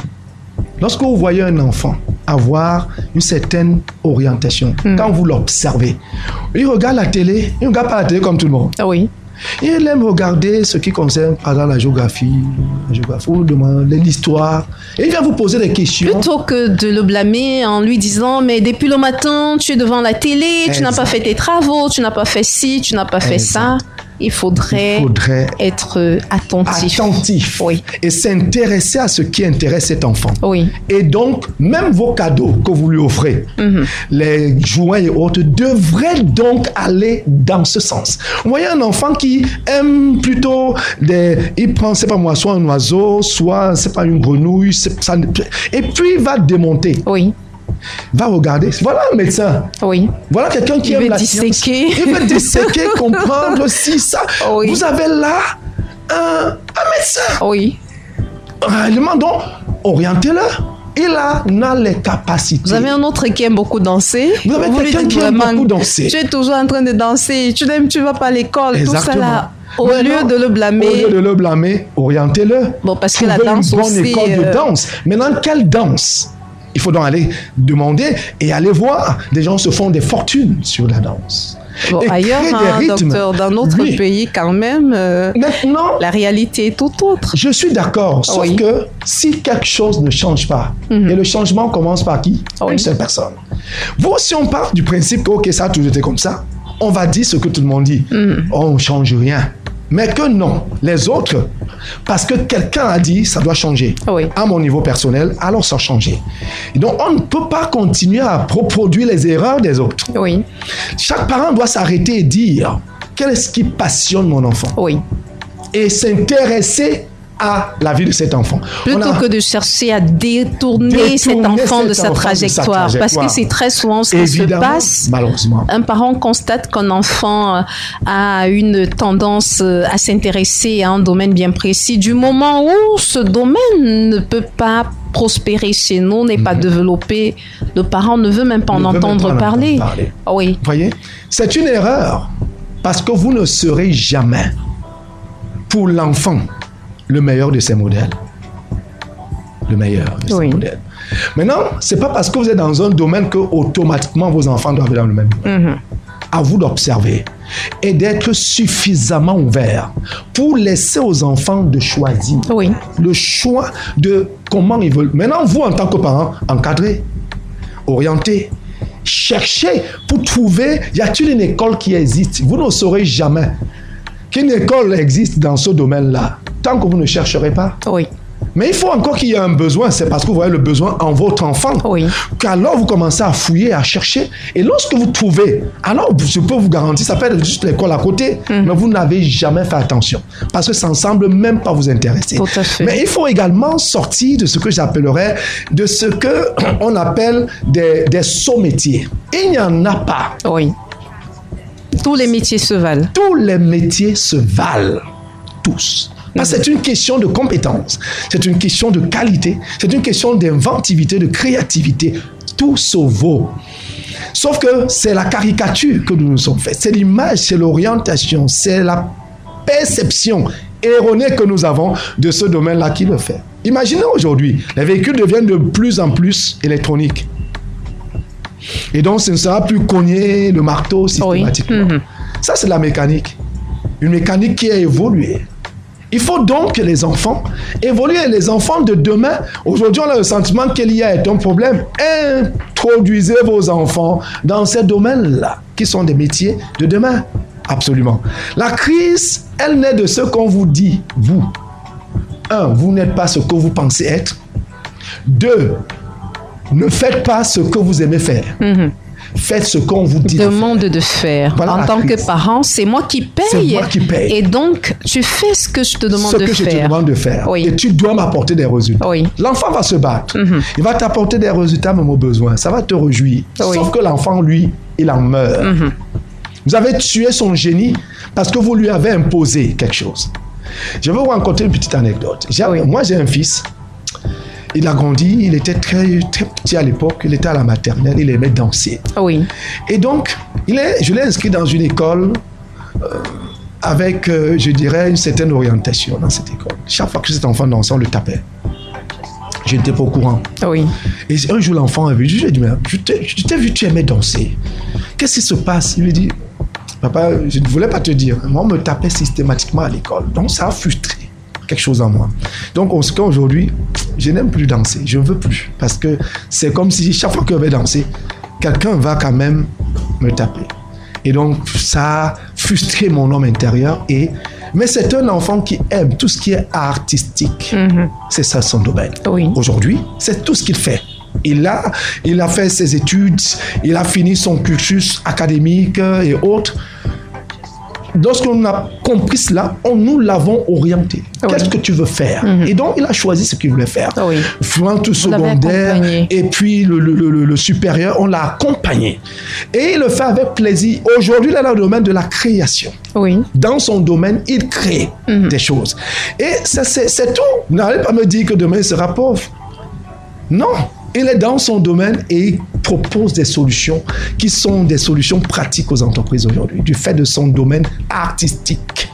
Lorsque vous voyez un enfant avoir une certaine orientation, quand vous l'observez, il regarde la télé, il ne regarde pas la télé comme tout le monde. Oui. Il aime regarder ce qui concerne, par exemple, la géographie, vous demandez l'histoire, et il vient vous poser des questions. Plutôt que de le blâmer en lui disant, mais depuis le matin, tu es devant la télé, tu n'as pas fait tes travaux, tu n'as pas fait ci, tu n'as pas fait ça. Il faudrait être attentif. Oui. Et s'intéresser à ce qui intéresse cet enfant. Oui. Et donc, même vos cadeaux que vous lui offrez, les jouets et autres, devraient donc aller dans ce sens. Vous voyez un enfant qui aime plutôt il prend, c'est pas moi, soit un oiseau, soit, c'est pas une grenouille, et puis il va démonter. Oui. Va regarder. Voilà un médecin. Oui. Voilà quelqu'un qui aime la science. Il veut disséquer, comprendre si ça. Oui. Vous avez là un médecin. Oui. Réellement, donc, orientez-le. Il a les capacités. Vous avez un autre qui aime beaucoup danser. Vous avez quelqu'un qui aime beaucoup danser. Tu es toujours en train de danser. Tu vas pas à l'école. Exactement. Tout ça là. Au lieu de le blâmer. Orientez-le. Bon, parce que la danse aussi. Une bonne école de danse. Maintenant, quelle danse? Il faut donc aller demander et aller voir. Des gens se font des fortunes sur la danse. Bon, ailleurs, docteur, dans notre pays, quand même, maintenant, la réalité est tout autre. Je suis d'accord, sauf que si quelque chose ne change pas, et le changement commence par qui? Une seule personne. Vous, si on part du principe que ok, ça a toujours été comme ça, on va dire ce que tout le monde dit. On ne change rien. Mais que non, les autres, parce que quelqu'un a dit ça doit changer. À mon niveau personnel, alors ça a changé. Et donc on ne peut pas continuer à reproduire les erreurs des autres. Oui. Chaque parent doit s'arrêter et dire qu'est-ce qui passionne mon enfant. Oui. Et s'intéresser à la vie de cet enfant. Plutôt que de chercher à détourner cet enfant de sa trajectoire. Parce que c'est très souvent ce qui se passe. Malheureusement. Un parent constate qu'un enfant a une tendance à s'intéresser à un domaine bien précis. Du moment où ce domaine ne peut pas prospérer chez nous, n'est pas développé, le parent ne veut même pas en entendre parler. Oui. Vous voyez, c'est une erreur. Parce que vous ne serez jamais, pour l'enfant, le meilleur de ses modèles. Le meilleur de ses modèles. Maintenant, ce n'est pas parce que vous êtes dans un domaine que automatiquement vos enfants doivent être dans le même domaine. À vous d'observer et d'être suffisamment ouvert pour laisser aux enfants de choisir. Le choix de comment ils veulent. Maintenant, vous, en tant que parent, encadrez, orientez, cherchez pour trouver, y a-t-il une école qui existe? Vous ne saurez jamais qu'une école existe dans ce domaine-là, tant que vous ne chercherez pas. Mais il faut encore qu'il y ait un besoin, c'est parce que vous voyez le besoin en votre enfant. Qu'alors vous commencez à fouiller, à chercher. Et lorsque vous trouvez, alors je peux vous garantir, ça peut être juste l'école à côté, mais vous n'avez jamais fait attention. Parce que ça ne semble même pas vous intéresser. Tout à fait. Mais il faut également sortir de ce que j'appellerais, de ce qu'on appelle des sauts métiers. Il n'y en a pas. Tous les métiers se valent. Tous les métiers se valent. Tous. Parce que c'est une question de compétence, c'est une question de qualité, c'est une question d'inventivité, de créativité. Tout se vaut. Sauf que c'est la caricature que nous nous sommes faits. C'est l'image, c'est l'orientation, c'est la perception erronée que nous avons de ce domaine-là qui le fait. Imaginez aujourd'hui, les véhicules deviennent de plus en plus électroniques. Et donc, ce ne sera plus cogner le marteau systématiquement. Ça, c'est la mécanique. Une mécanique qui a évolué. Il faut donc que les enfants évoluent. Les enfants de demain, aujourd'hui, on a le sentiment qu'il y a un problème. Introduisez vos enfants dans ces domaines-là, qui sont des métiers de demain. Absolument. La crise, elle naît de ce qu'on vous dit, vous. 1, vous n'êtes pas ce que vous pensez être. 2, ne faites pas ce que vous aimez faire. Faites ce qu'on vous dit demande de faire. Voilà en la tant crise. que parent, c'est moi qui paye. C'est moi qui paye. Et donc, tu fais ce que je te demande Ce de que faire. je te demande de faire. Oui. Et tu dois m'apporter des résultats. Oui. L'enfant va se battre. Il va t'apporter des résultats même au besoin. Ça va te réjouir. Oui. Sauf que l'enfant, lui, il en meurt. Vous avez tué son génie parce que vous lui avez imposé quelque chose. Je vais vous raconter une petite anecdote. Moi, j'ai un fils. Il a grandi, il était très, très petit à l'époque, il était à la maternelle, il aimait danser. Oui. Et donc, je l'ai inscrit dans une école avec, je dirais, une certaine orientation dans cette école. Chaque fois que cet enfant dansait, on le tapait. Je n'étais pas au courant. Oui. Et un jour, l'enfant a vu, je lui ai dit, mais je t'ai vu, tu aimais danser. Qu'est-ce qui se passe? Il me dit, papa, je ne voulais pas te dire. Moi, on me tapait systématiquement à l'école. Donc, ça a frustré quelque chose en moi. Donc, aujourd'hui, je n'aime plus danser. Je ne veux plus. Parce que c'est comme si chaque fois que je vais danser, quelqu'un va quand même me taper. Et donc, ça a frustré mon homme intérieur. Mais c'est un enfant qui aime tout ce qui est artistique. C'est ça son domaine. Oui. Aujourd'hui, c'est tout ce qu'il fait. Il a fait ses études, il a fini son cursus académique et autres. Lorsqu'on a compris cela, nous l'avons orienté. Oui. Qu'est-ce que tu veux faire? Et donc, il a choisi ce qu'il voulait faire. Oui. Tout secondaire, et puis le supérieur, on l'a accompagné. Et il le fait avec plaisir. Aujourd'hui, il est dans le domaine de la création. Oui. Dans son domaine, il crée des choses. Et c'est tout. N'allez pas me dire que demain, il sera pauvre. Non. Il est dans son domaine et il propose des solutions qui sont des solutions pratiques aux entreprises aujourd'hui, du fait de son domaine artistique.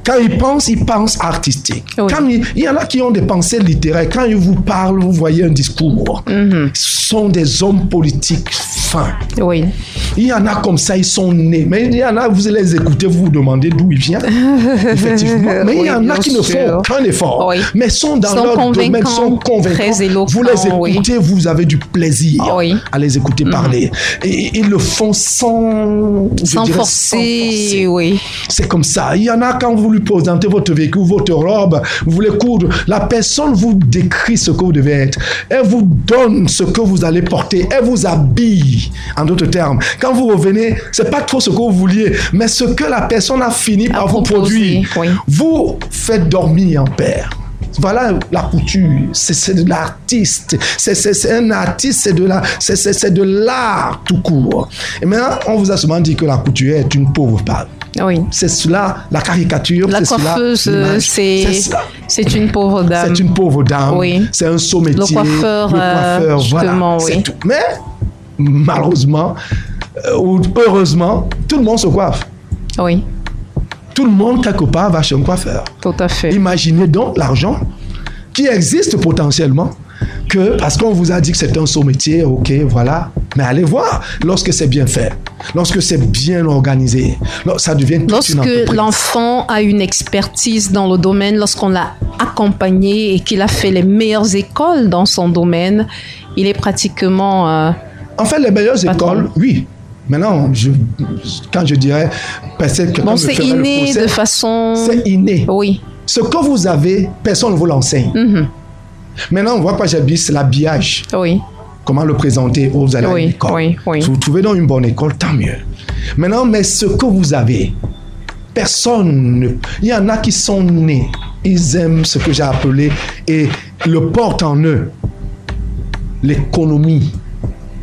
Quand il pense artistique. Oui. Quand il y en a qui ont des pensées littéraires. Quand ils vous parlent, vous voyez un discours. Ce sont des hommes politiques fins. Oui. Il y en a comme ça, ils sont nés. Mais il y en a, vous les écoutez, vous vous demandez d'où ils viennent. Effectivement. Mais il y en a qui ne font aucun effort. Oui. Mais sont dans leur domaine, sont convaincants. Très éloquents, vous les écoutez, vous avez du plaisir à les écouter parler. Et ils le font sans forcer. Oui. C'est comme ça. Il y en a quand vous lui présentez votre véhicule, votre robe, vous voulez coudre, la personne vous décrit ce que vous devez être. Elle vous donne ce que vous allez porter. Elle vous habille. En d'autres termes, quand vous revenez, c'est pas trop ce que vous vouliez, mais ce que la personne a fini par vous produire. Oui. Vous faites dormir en paix. Voilà la couture, c'est de l'artiste, c'est un artiste, c'est de l'art tout court. Et maintenant, on vous a souvent dit que la couturière est une pauvre femme. Oui. C'est cela, la caricature. La coiffeuse, c'est une pauvre dame. C'est une pauvre dame. Oui. C'est un saumetier. Le coiffeur, voilà, oui. c'est tout. Mais malheureusement, ou heureusement, tout le monde se coiffe. Oui. Tout le monde, quelque part, va chez un coiffeur. Tout à fait. Imaginez donc l'argent qui existe potentiellement, parce qu'on vous a dit que c'est un saumetier, ok, voilà. Mais allez voir, lorsque c'est bien fait, lorsque c'est bien organisé, ça devient toute une entreprise. Lorsque l'enfant a une expertise dans le domaine, lorsqu'on l'a accompagné et qu'il a fait les meilleures écoles dans son domaine, il est pratiquement... en fait, les meilleures écoles, oui. Maintenant, quand je dirais... Bon, c'est inné de façon... C'est inné. Oui. Ce que vous avez, personne ne vous l'enseigne. Maintenant, on voit quoi j'habille, c'est l'habillage. Oui. Comment le présenter aux élèves à l'école. Oui. Si vous trouvez dans une bonne école, tant mieux. Maintenant, mais ce que vous avez, personne ne... Il y en a qui sont nés, ils aiment ce que j'ai appelé, et le portent en eux, l'économie.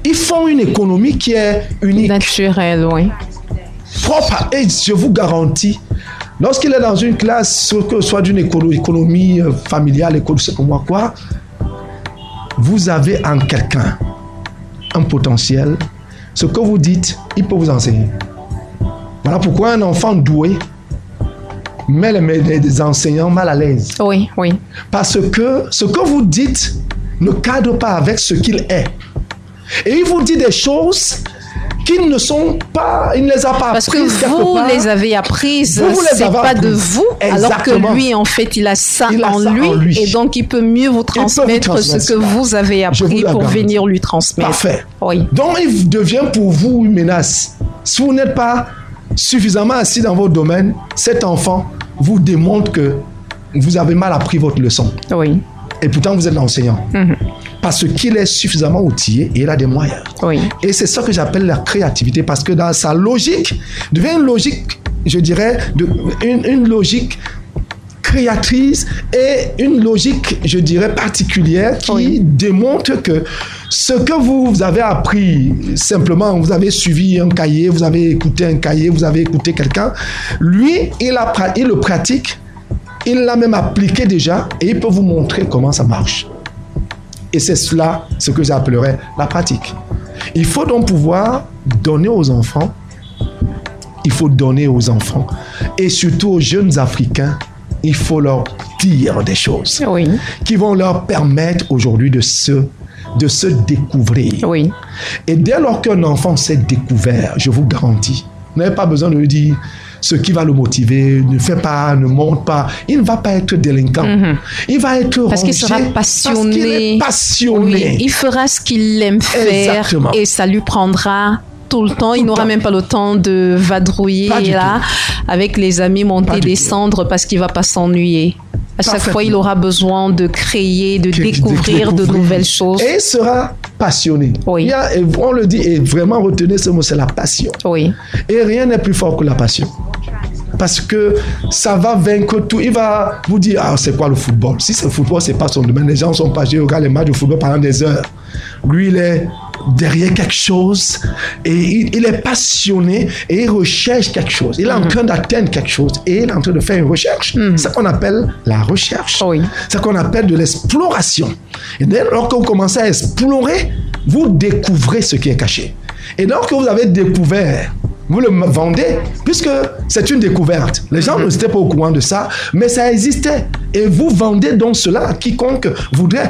Ils font une économie qui est unique. Naturelle, oui. Propre. Et je vous garantis, lorsqu'il est dans une classe, que ce soit d'une économie familiale, école, c'est comme moi quoi, vous avez en quelqu'un un potentiel. Ce que vous dites, il peut vous enseigner. Voilà pourquoi un enfant doué met les enseignants mal à l'aise. Oui, oui. Parce que ce que vous dites ne cadre pas avec ce qu'il est. Et il vous dit des choses qui ne sont pas, il ne les a pas apprises. Parce que vous les avez apprises, c'est pas de vous. Exactement. Alors que lui, en fait, il a ça en lui. Et donc, il peut mieux vous transmettre ce que vous avez appris pour venir lui transmettre. Parfait. Oui. Donc, il devient pour vous une menace. Si vous n'êtes pas suffisamment assis dans votre domaine, cet enfant vous démontre que vous avez mal appris votre leçon. Oui. Et pourtant, vous êtes l'enseignant. parce qu'il est suffisamment outillé et il a des moyens. Oui. Et c'est ça que j'appelle la créativité, parce que dans sa logique, devient une logique, je dirais, une logique créatrice et une logique, je dirais, particulière qui démontre que ce que vous avez appris, simplement, vous avez suivi un cahier, vous avez écouté un cahier, vous avez écouté quelqu'un, lui, il le pratique, il l'a même appliqué déjà et il peut vous montrer comment ça marche. Et c'est cela, ce que j'appellerais la pratique. Il faut donc pouvoir donner aux enfants, et surtout aux jeunes Africains, il faut leur dire des choses qui vont leur permettre aujourd'hui de se découvrir. Oui. Et dès lors qu'un enfant s'est découvert, je vous garantis, vous n'avez pas besoin de lui dire ce qui va le motiver, ne fait pas, ne monte pas. Il ne va pas être délinquant. Il va être parce qu'il sera passionné. Parce qu'il est passionné. Oui, il fera ce qu'il aime faire. Exactement. Et ça lui prendra tout le temps. Il n'aura même pas le temps de vadrouiller là, avec les amis, monter, descendre, parce qu'il ne va pas s'ennuyer. À chaque fois, il aura besoin de créer, de découvrir de nouvelles choses. Et il sera passionné. Oui. On le dit, et vraiment retenez ce mot, c'est la passion. Oui. Et rien n'est plus fort que la passion. Parce que ça va vaincre tout. Il va vous dire, c'est quoi le football? Si c'est le football, c'est pas son domaine. Les gens sont pas joués, regardent les matchs de football pendant des heures. Lui, il est derrière quelque chose et il est passionné et il recherche quelque chose. Il est en train d'atteindre quelque chose et il est en train de faire une recherche. C'est ce qu'on appelle la recherche. C'est ce qu'on appelle de l'exploration. Et dès lors que vous commencez à explorer, vous découvrez ce qui est caché. Et lorsque vous avez découvert, vous le vendez, puisque c'est une découverte. Les gens n'étaient pas au courant de ça, mais ça existait. Et vous vendez donc cela à quiconque voudrait.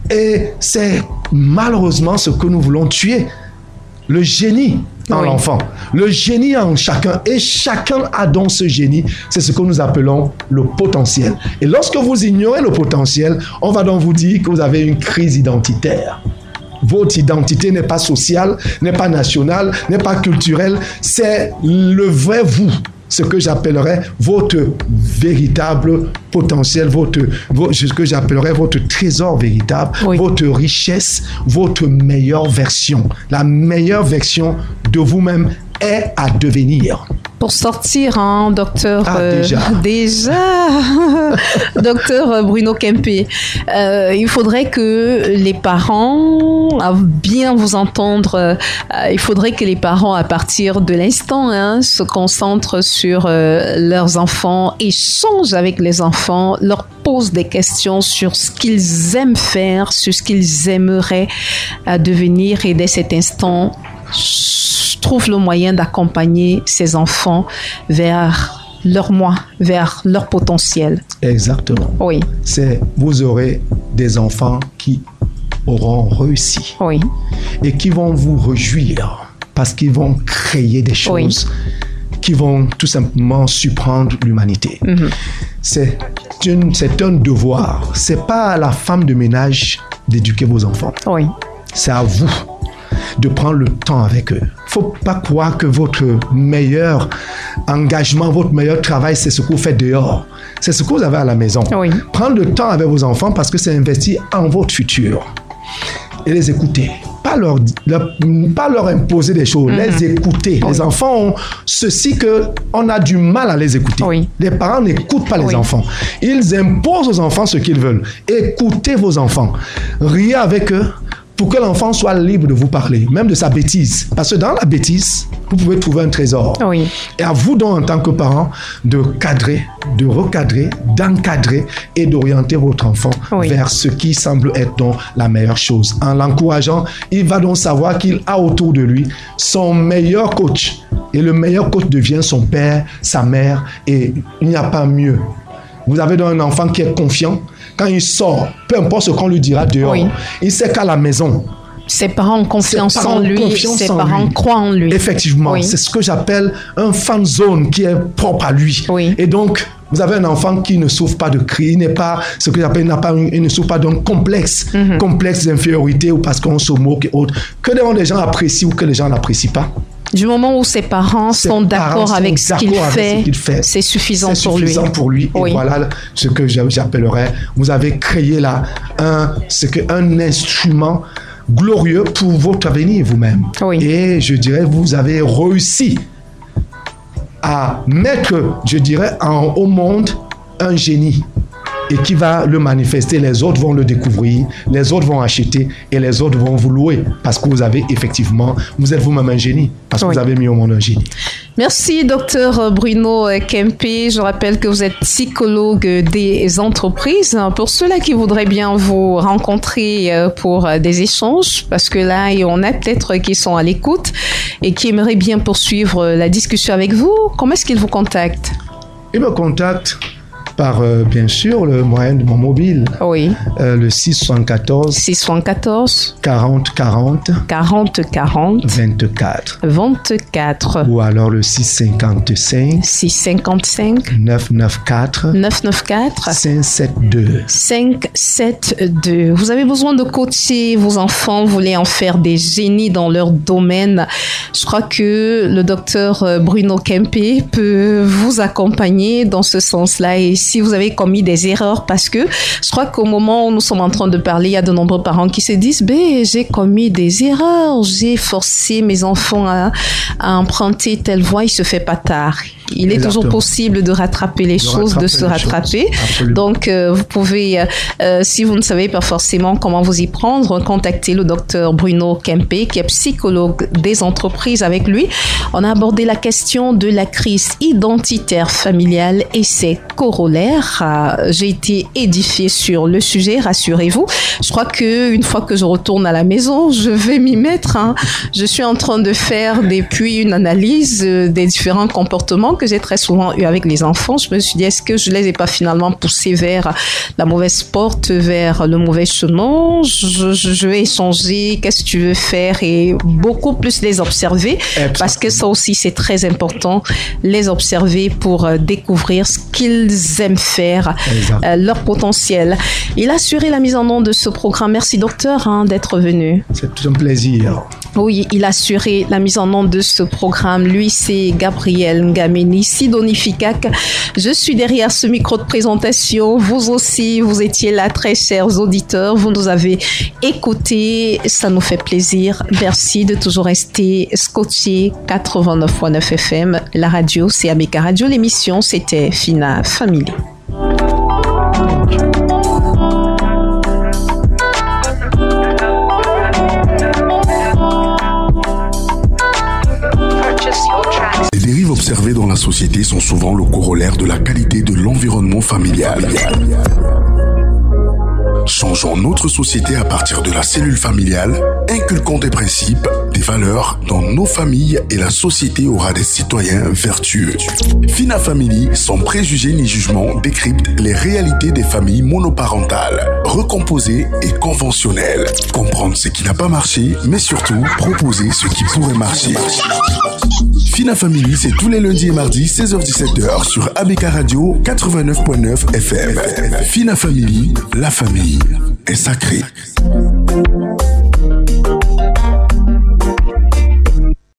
Et c'est malheureusement ce que nous voulons tuer. Le génie en l'enfant. Le génie en chacun. Et chacun a donc ce génie. C'est ce que nous appelons le potentiel. Et lorsque vous ignorez le potentiel, on va donc vous dire que vous avez une crise identitaire. Votre identité n'est pas sociale, n'est pas nationale, n'est pas culturelle. C'est le vrai vous. Ce que j'appellerais votre véritable potentiel, ce que j'appellerais votre trésor véritable, votre richesse, votre meilleure version. La meilleure version de vous-même est à devenir. Pour sortir, docteur, déjà. Docteur Bruno Kempé, il faudrait que les parents, à bien vous entendre, il faudrait que les parents, à partir de l'instant, se concentrent sur leurs enfants, échangent avec les enfants, leur posent des questions sur ce qu'ils aiment faire, sur ce qu'ils aimeraient devenir, et dès cet instant, trouve le moyen d'accompagner ces enfants vers leur moi, vers leur potentiel. Exactement. Oui. Vous aurez des enfants qui auront réussi. Oui. Et qui vont vous réjouir parce qu'ils vont créer des choses qui vont tout simplement surprendre l'humanité. C'est un devoir. C'est pas à la femme de ménage d'éduquer vos enfants. Oui. C'est à vous de prendre le temps avec eux. Il ne faut pas croire que votre meilleur engagement, votre meilleur travail, c'est ce que vous faites dehors. C'est ce que vous avez à la maison. Oui. Prendre le temps avec vos enfants parce que c'est investir en votre futur. Et les écouter. Pas leur imposer des choses, les écouter. Les enfants ont ceci qu'on a du mal à les écouter. Les parents n'écoutent pas les enfants. Ils imposent aux enfants ce qu'ils veulent. Écoutez vos enfants. Riez avec eux pour que l'enfant soit libre de vous parler, même de sa bêtise. Parce que dans la bêtise, vous pouvez trouver un trésor. Et à vous donc, en tant que parent, de cadrer, de recadrer, d'encadrer et d'orienter votre enfant vers ce qui semble être donc la meilleure chose. En l'encourageant, il va donc savoir qu'il a autour de lui son meilleur coach. Et le meilleur coach devient son père, sa mère, et il n'y a pas mieux. Vous avez donc un enfant qui est confiant. Quand il sort, peu importe ce qu'on lui dira dehors, il sait qu'à la maison, ses parents ont confiance en lui, ses parents croient en lui. Effectivement, c'est ce que j'appelle un fan zone qui est propre à lui. Et donc, vous avez un enfant qui ne souffre pas de cris, il n'est pas ce que j'appelle, il ne souffre pas d'un complexe, complexe d'infériorité ou parce qu'on se moque et autres. Que les gens apprécient ou que les gens n'apprécient pas. Du moment où ses parents sont d'accord avec ce qu'il fait, c'est suffisant pour lui. C'est suffisant pour lui. Oui. Et voilà ce que j'appellerais, vous avez créé là un instrument glorieux pour votre avenir vous-même. Oui. Et je dirais, vous avez réussi à mettre, je dirais, au monde un génie et qui va le manifester. Les autres vont le découvrir, les autres vont acheter et les autres vont vous louer parce que vous avez effectivement, vous êtes vous-même un génie, parce que vous avez mis au monde un génie. Merci, Dr Bruno Kempé. Je rappelle que vous êtes psychologue des entreprises. Pour ceux-là qui voudraient bien vous rencontrer pour des échanges, parce que là, on a peut-être qui sont à l'écoute et qui aimeraient bien poursuivre la discussion avec vous, comment est-ce qu'ils vous contactent? Ils me contactent par, bien sûr, le moyen de mon mobile. Oui. Le 674 40 40 24. Ou alors le 655 994 572. Vous avez besoin de coacher vos enfants, vous voulez en faire des génies dans leur domaine. Je crois que le docteur Bruno Kempé peut vous accompagner dans ce sens-là. Et si vous avez commis des erreurs, parce que je crois qu'au moment où nous sommes en train de parler, il y a de nombreux parents qui se disent j'ai commis des erreurs, j'ai forcé mes enfants à emprunter telle voie, il se fait pas tard. Il est toujours possible de rattraper les choses, de se rattraper. Donc, vous pouvez, si vous ne savez pas forcément comment vous y prendre, contacter le docteur Bruno Kempé, qui est psychologue des entreprises. Avec lui, on a abordé la question de la crise identitaire familiale et ses corollaires. J'ai été édifiée sur le sujet, rassurez-vous. Je crois qu'une fois que je retourne à la maison, je vais m'y mettre. Je suis en train de faire depuis une analyse des différents comportements que j'ai très souvent eu avec les enfants. Je me suis dit, est-ce que je les ai pas finalement poussés vers la mauvaise porte, vers le mauvais chemin? Je vais échanger, qu'est-ce que tu veux faire, et beaucoup plus les observer. Parce que ça aussi, c'est très important, les observer pour découvrir ce qu'ils aiment faire, leur potentiel. Il a assuré la mise en onde de ce programme. Merci, docteur, d'être venu. C'est tout un plaisir. Oui, il a assuré la mise en onde de ce programme. Lui, c'est Gabriel Ngameni, Sidonie Fikak. Je suis derrière ce micro de présentation. Vous aussi, vous étiez là, très chers auditeurs. Vous nous avez écoutés. Ça nous fait plaisir. Merci de toujours rester scotché. 89.9 FM. La radio, c'est ABK Radio. L'émission, c'était Fina Family. Les dérives observées dans la société sont souvent le corollaire de la qualité de l'environnement familial. Changeons notre société à partir de la cellule familiale, inculquons des principes, des valeurs dans nos familles et la société aura des citoyens vertueux. Fina Family, sans préjugés ni jugement, décrypte les réalités des familles monoparentales, recomposées et conventionnelles. Comprendre ce qui n'a pas marché, mais surtout proposer ce qui pourrait marcher. Fina Family, c'est tous les lundis et mardis, 16h-17h sur ABK Radio 89.9 FM. Fina Family, la famille est sacrée.